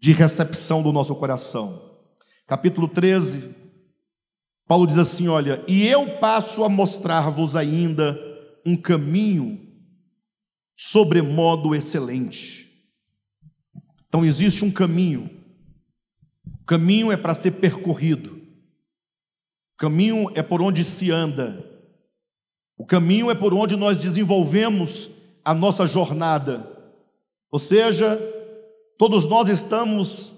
de recepção do nosso coração. Capítulo 13, Paulo diz assim, olha, e eu passo a mostrar-vos ainda um caminho sobremodo excelente. Então existe um caminho. O caminho é para ser percorrido. O caminho é por onde se anda. O caminho é por onde nós desenvolvemos a nossa jornada. Ou seja, todos nós estamos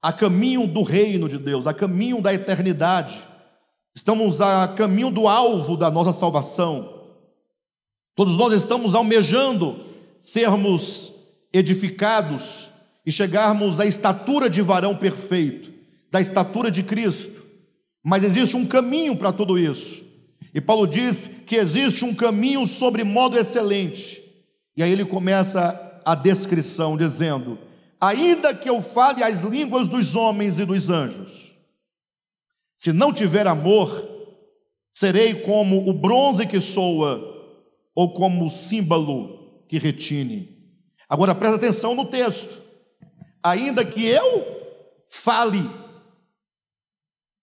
a caminho do reino de Deus, a caminho da eternidade. Estamos a caminho do alvo da nossa salvação. Todos nós estamos almejando sermos edificados e chegarmos à estatura de varão perfeito, da estatura de Cristo. Mas existe um caminho para tudo isso. E Paulo diz que existe um caminho sobre modo excelente. E aí ele começa a descrição dizendo: ainda que eu fale as línguas dos homens e dos anjos, se não tiver amor, serei como o bronze que soa, ou como o símbolo que retine. Agora presta atenção no texto. Ainda que eu fale,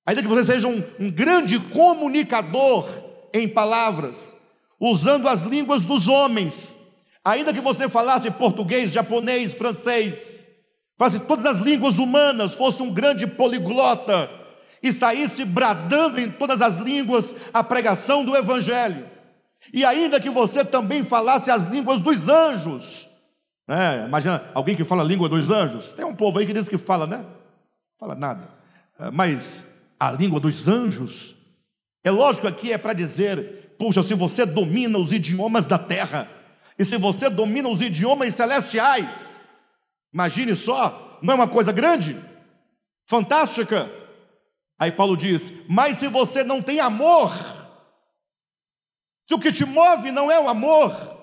ainda que você seja um grande comunicador em palavras, usando as línguas dos homens, ainda que você falasse português, japonês, francês, falasse todas as línguas humanas, fosse um grande poliglota e saísse bradando em todas as línguas a pregação do Evangelho, e ainda que você também falasse as línguas dos anjos, imagina alguém que fala a língua dos anjos. Tem um povo aí que diz que fala, né? Fala nada. Mas a língua dos anjos, é lógico aqui é para dizer, puxa, se você domina os idiomas da terra, e se você domina os idiomas celestiais, imagine só, não é uma coisa grande? Fantástica? Aí Paulo diz, mas se você não tem amor, se o que te move não é o amor,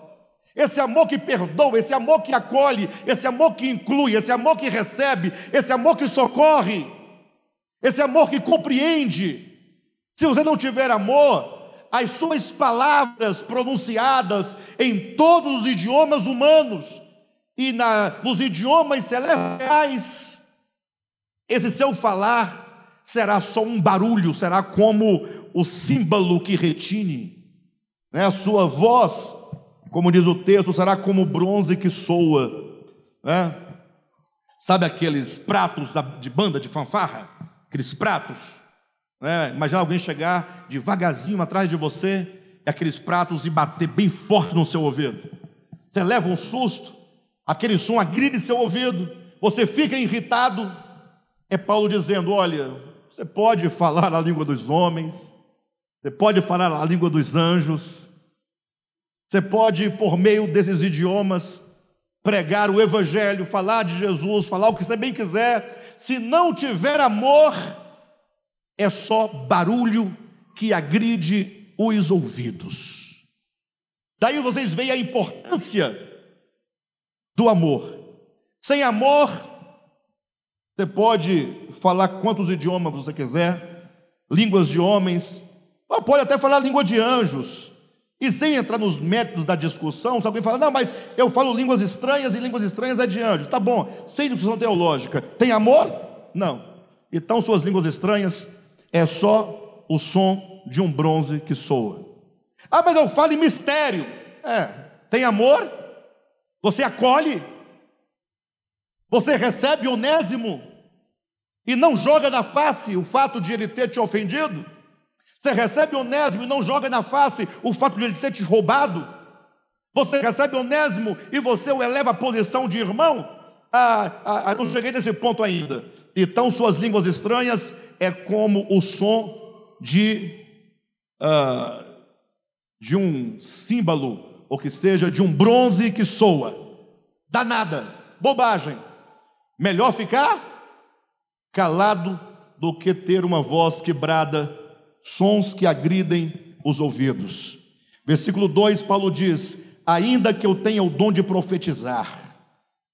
esse amor que perdoa, esse amor que acolhe, esse amor que inclui, esse amor que recebe, esse amor que socorre, esse amor que compreende, se você não tiver amor, as suas palavras pronunciadas em todos os idiomas humanos e nos idiomas celestiais, esse seu falar será só um barulho, será como o símbolo que retine, a sua voz, como diz o texto, será como bronze que soa, Sabe aqueles pratos de banda de fanfarra? Aqueles pratos, Imagina alguém chegar devagarzinho atrás de você, e aqueles pratos e bater bem forte no seu ouvido. Você leva um susto, aquele som agride seu ouvido, você fica irritado. É Paulo dizendo, olha, você pode falar a língua dos homens, você pode falar a língua dos anjos, você pode, por meio desses idiomas, pregar o Evangelho, falar de Jesus, falar o que você bem quiser. Se não tiver amor, é só barulho que agride os ouvidos. Daí vocês veem a importância do amor. Sem amor, você pode falar quantos idiomas você quiser, línguas de homens, ou pode até falar a língua de anjos. E sem entrar nos méritos da discussão, se alguém fala, não, mas eu falo línguas estranhas e línguas estranhas é de anjos. Tá bom, sem discussão teológica. Tem amor? Não. Então suas línguas estranhas é só o som de um bronze que soa. Ah, mas eu falo em mistério. Tem amor? Você acolhe? Você recebe Onésimo e não joga na face o fato de ele ter te ofendido? Você recebe Onésimo e não joga na face o fato de ele ter te roubado? Você recebe Onésimo e você o eleva à posição de irmão? Não cheguei nesse ponto ainda. Então suas línguas estranhas é como o som de um símbolo, ou que seja, de um bronze que soa. Danada, bobagem. Melhor ficar calado do que ter uma voz que brada, sons que agridem os ouvidos. Versículo 2, Paulo diz: ainda que eu tenha o dom de profetizar.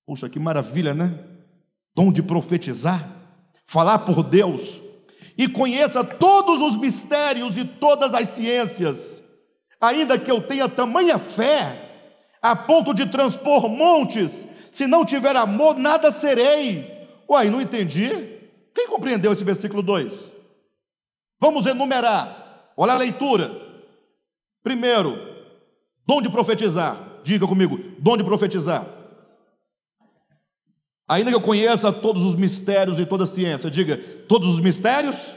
Puxa, que maravilha, né? Dom de profetizar, falar por Deus, e conheça todos os mistérios e todas as ciências, ainda que eu tenha tamanha fé, a ponto de transpor montes, se não tiver amor, nada serei. Uai, não entendi. Quem compreendeu esse versículo 2? Vamos enumerar. Olha a leitura. Primeiro, dom de profetizar. Diga comigo, dom de profetizar. Ainda que eu conheça todos os mistérios e toda a ciência. Diga, todos os mistérios,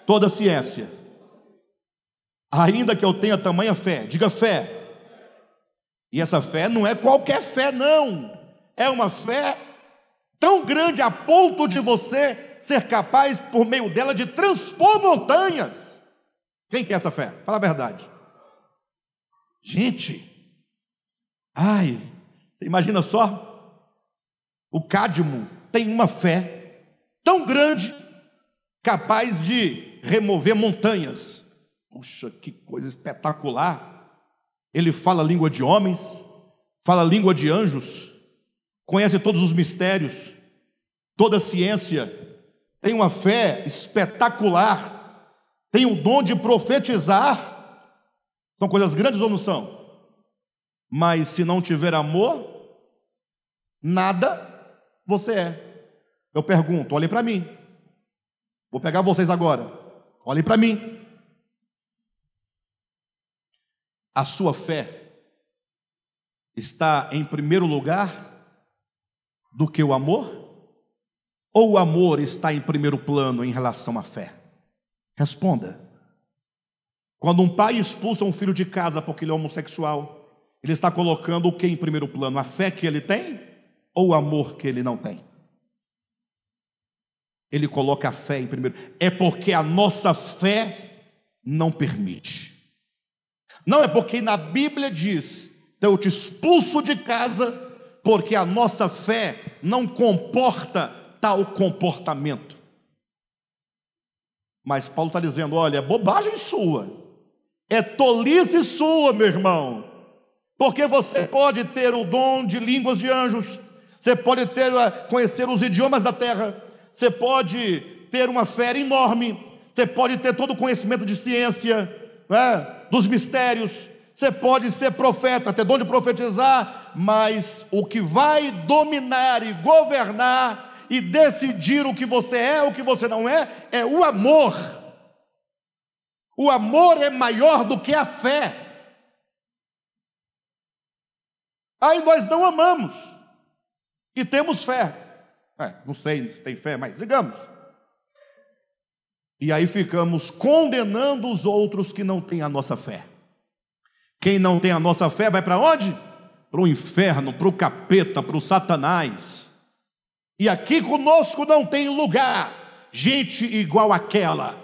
toda a ciência. Ainda que eu tenha tamanha fé. Diga fé. E essa fé não é qualquer fé, não. É uma fé tão grande a ponto de você ser capaz, por meio dela, de transpor montanhas. Quem quer essa fé? Fala a verdade. Gente, imagina só, o Cadmo tem uma fé tão grande, capaz de remover montanhas. Puxa, que coisa espetacular. Ele fala a língua de homens, fala a língua de anjos, conhece todos os mistérios, toda a ciência, tem uma fé espetacular, tem o dom de profetizar. São coisas grandes ou não são? Mas se não tiver amor, nada você é. Eu pergunto, olhem para mim. Vou pegar vocês agora. Olhem para mim. A sua fé está em primeiro lugar do que o amor? Ou o amor está em primeiro plano em relação à fé? Responda. Quando um pai expulsa um filho de casa porque ele é homossexual, ele está colocando o que em primeiro plano? A fé que ele tem ou o amor que ele não tem? Ele coloca a fé em primeiro. É porque a nossa fé não permite. Não é porque na Bíblia diz: eu te expulso de casa, porque a nossa fé não comporta tal comportamento. Mas Paulo está dizendo: olha, é bobagem sua, é tolice sua, meu irmão, porque você pode ter o dom de línguas de anjos, você pode conhecer os idiomas da terra, você pode ter uma fé enorme, você pode ter todo o conhecimento de ciência, dos mistérios, você pode ser profeta, ter dom de profetizar, mas o que vai dominar e governar e decidir o que você é, o que você não é o amor. O amor é maior do que a fé. Aí nós não amamos e temos fé. Não sei se tem fé, mas digamos. E aí ficamos condenando os outros que não têm a nossa fé. Quem não tem a nossa fé vai para onde? Para o inferno, para o capeta, para o Satanás. E aqui conosco não tem lugar gente igual àquela,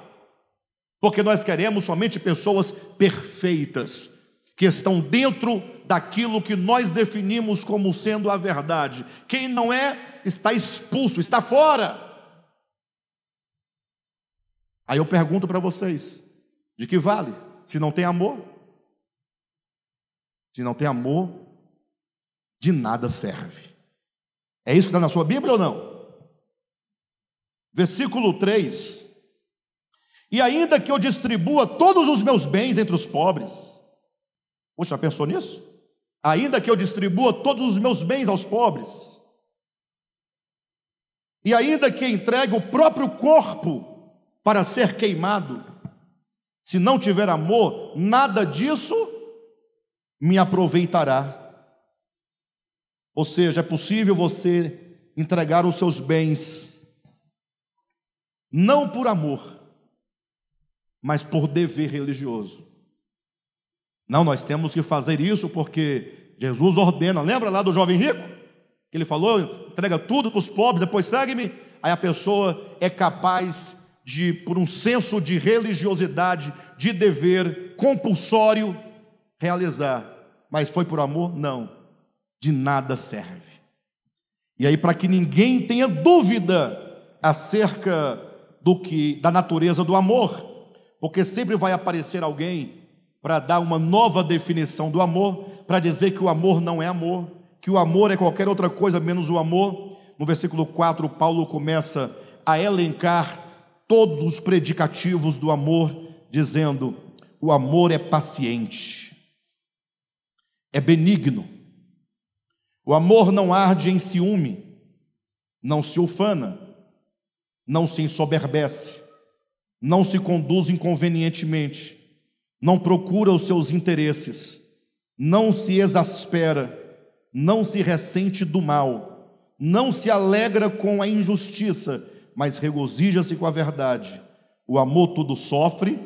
porque nós queremos somente pessoas perfeitas, que estão dentro daquilo que nós definimos como sendo a verdade. Quem não é, está expulso, está fora. Aí eu pergunto para vocês, de que vale? Se não tem amor? Se não tem amor, de nada serve. É isso que está na sua Bíblia ou não? Versículo 3. E ainda que eu distribua todos os meus bens entre os pobres. Poxa, pensou nisso? Ainda que eu distribua todos os meus bens aos pobres. E ainda que entregue o próprio corpo para ser queimado. Se não tiver amor, nada disso me aproveitará. Ou seja, é possível você entregar os seus bens, não por amor, mas por dever religioso. Não, nós temos que fazer isso porque Jesus ordena. Lembra lá do jovem rico? Que ele falou, entrega tudo para os pobres, depois segue-me. Aí a pessoa é capaz de, por um senso de religiosidade, de dever compulsório, realizar. Mas foi por amor? Não. De nada serve. E aí, para que ninguém tenha dúvida acerca da natureza do amor, porque sempre vai aparecer alguém para dar uma nova definição do amor, para dizer que o amor não é amor, que o amor é qualquer outra coisa menos o amor. No versículo 4, Paulo começa a elencar todos os predicativos do amor, dizendo: o amor é paciente, é benigno, o amor não arde em ciúme, não se ufana, não se ensoberbece, não se conduz inconvenientemente, não procura os seus interesses, não se exaspera, não se ressente do mal, não se alegra com a injustiça, mas regozija-se com a verdade. O amor tudo sofre,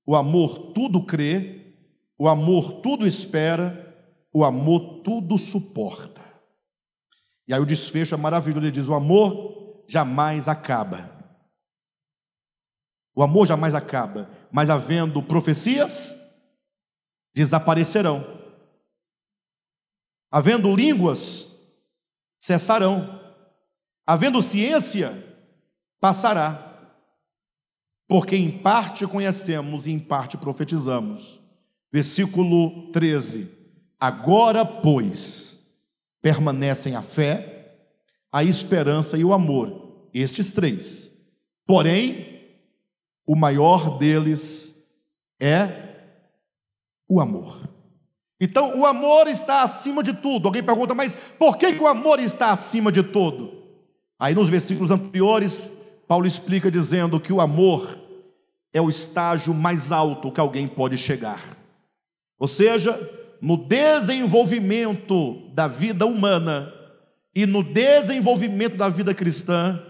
o amor tudo crê, o amor tudo espera, o amor tudo suporta. E aí o desfecho é maravilhoso, ele diz: o amor jamais acaba. O amor jamais acaba, mas havendo profecias, desaparecerão. Havendo línguas, cessarão. Havendo ciência, passará. Porque em parte conhecemos e em parte profetizamos. Versículo 13. Agora, pois, permanecem a fé, a esperança e o amor, estes três. Porém, o maior deles é o amor. Então, o amor está acima de tudo. Alguém pergunta, mas por que o amor está acima de tudo? Aí nos versículos anteriores, Paulo explica dizendo que o amor é o estágio mais alto que alguém pode chegar. Ou seja, no desenvolvimento da vida humana e no desenvolvimento da vida cristã,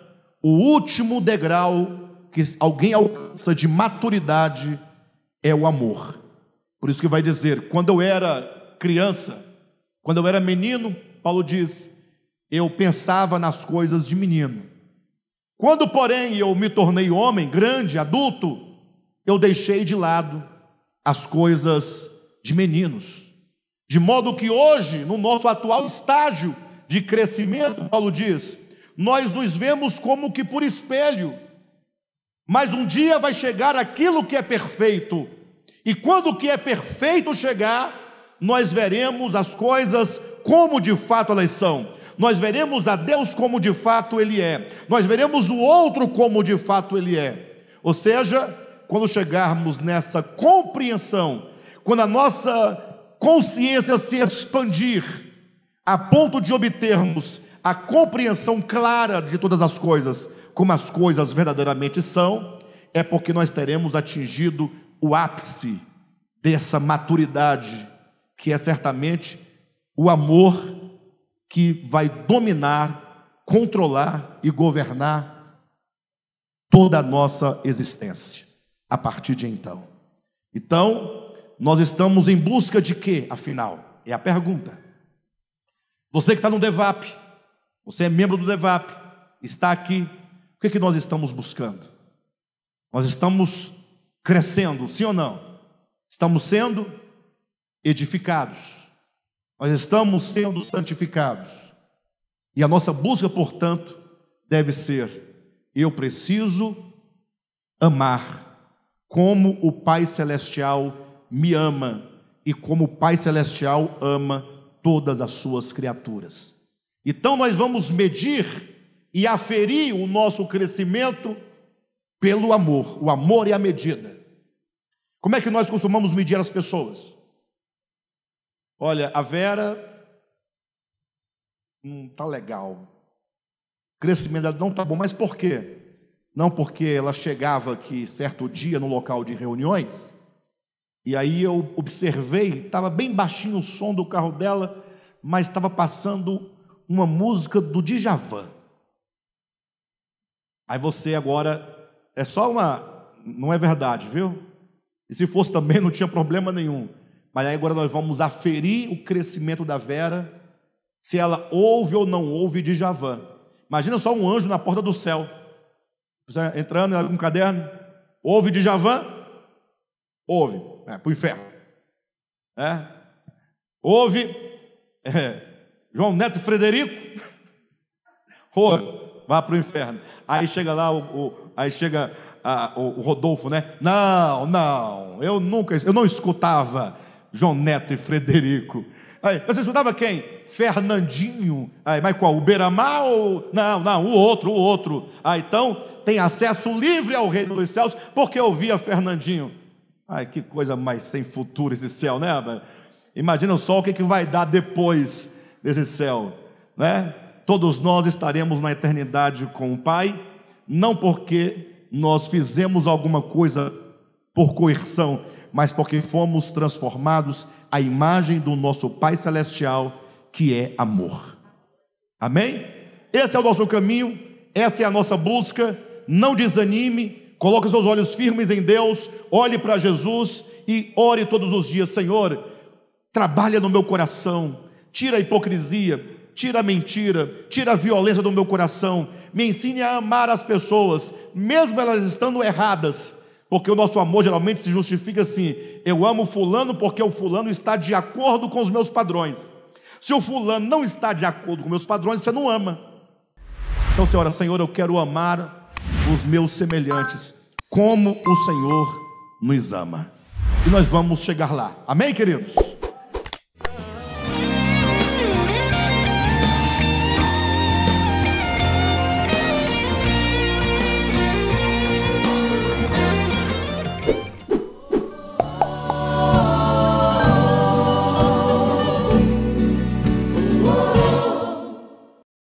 o último degrau que alguém alcança de maturidade é o amor. Por isso que vai dizer, quando eu era criança, quando eu era menino, Paulo diz, eu pensava nas coisas de menino. Quando, porém, eu me tornei homem, grande, adulto, eu deixei de lado as coisas de meninos. De modo que hoje, no nosso atual estágio de crescimento, Paulo diz, nós nos vemos como que por espelho, mas um dia vai chegar aquilo que é perfeito, e quando o que é perfeito chegar, nós veremos as coisas como de fato elas são, nós veremos a Deus como de fato Ele é, nós veremos o outro como de fato Ele é. Ou seja, quando chegarmos nessa compreensão, quando a nossa consciência se expandir, a ponto de obtermos a compreensão clara de todas as coisas, como as coisas verdadeiramente são, é porque nós teremos atingido o ápice dessa maturidade, que é certamente o amor que vai dominar, controlar e governar toda a nossa existência, a partir de então. Então, nós estamos em busca de quê, afinal? É a pergunta. Você que está no DEVAP, você é membro do DEVAP, está aqui, o que nós estamos buscando? Nós estamos crescendo, sim ou não? Estamos sendo edificados, nós estamos sendo santificados, e a nossa busca, portanto, deve ser: eu preciso amar como o Pai Celestial me ama, e como o Pai Celestial ama todas as suas criaturas. Então nós vamos medir e aferir o nosso crescimento pelo amor. O amor é a medida. Como é que nós costumamos medir as pessoas? Olha, a Vera não está legal, o crescimento dela não está bom, mas por quê? não, porque ela chegava aqui certo dia no local de reuniões, e aí eu observei, estava bem baixinho o som do carro dela, mas estava passando uma música do Djavan. Aí você agora, é só uma, não é verdade, viu? E se fosse também não tinha problema nenhum. Mas aí agora nós vamos aferir o crescimento da Vera, se ela ouve ou não ouve Djavan. Imagina só um anjo na porta do céu, entrando com um caderno, ouve Djavan? Ouve, para o inferno. Ouve João Neto e Frederico? Ouve, vá para o inferno. Aí chega lá o Rodolfo, né? Não, eu não escutava João Neto e Frederico. Aí, você escutava quem? Fernandinho. Aí, mas qual? O Beiramar ou... Não, o outro. Então, tem acesso livre ao reino dos céus, porque eu via Fernandinho. Ai, que coisa mais sem futuro esse céu, né? Imagina só o que vai dar depois desse céu, né? Todos nós estaremos na eternidade com o Pai, não porque nós fizemos alguma coisa por coerção, mas porque fomos transformados à imagem do nosso Pai Celestial, que é amor. Amém? Esse é o nosso caminho, essa é a nossa busca. Não desanime, coloque seus olhos firmes em Deus, olhe para Jesus e ore todos os dias: Senhor, trabalha no meu coração, tira a hipocrisia, tira a mentira, tira a violência do meu coração, me ensine a amar as pessoas, mesmo elas estando erradas, porque o nosso amor geralmente se justifica assim: eu amo fulano porque o fulano está de acordo com os meus padrões. Se o fulano não está de acordo com os meus padrões, você não ama. Então você ora: Senhor, eu quero amar os meus semelhantes, como o Senhor nos ama. E nós vamos chegar lá, amém, queridos?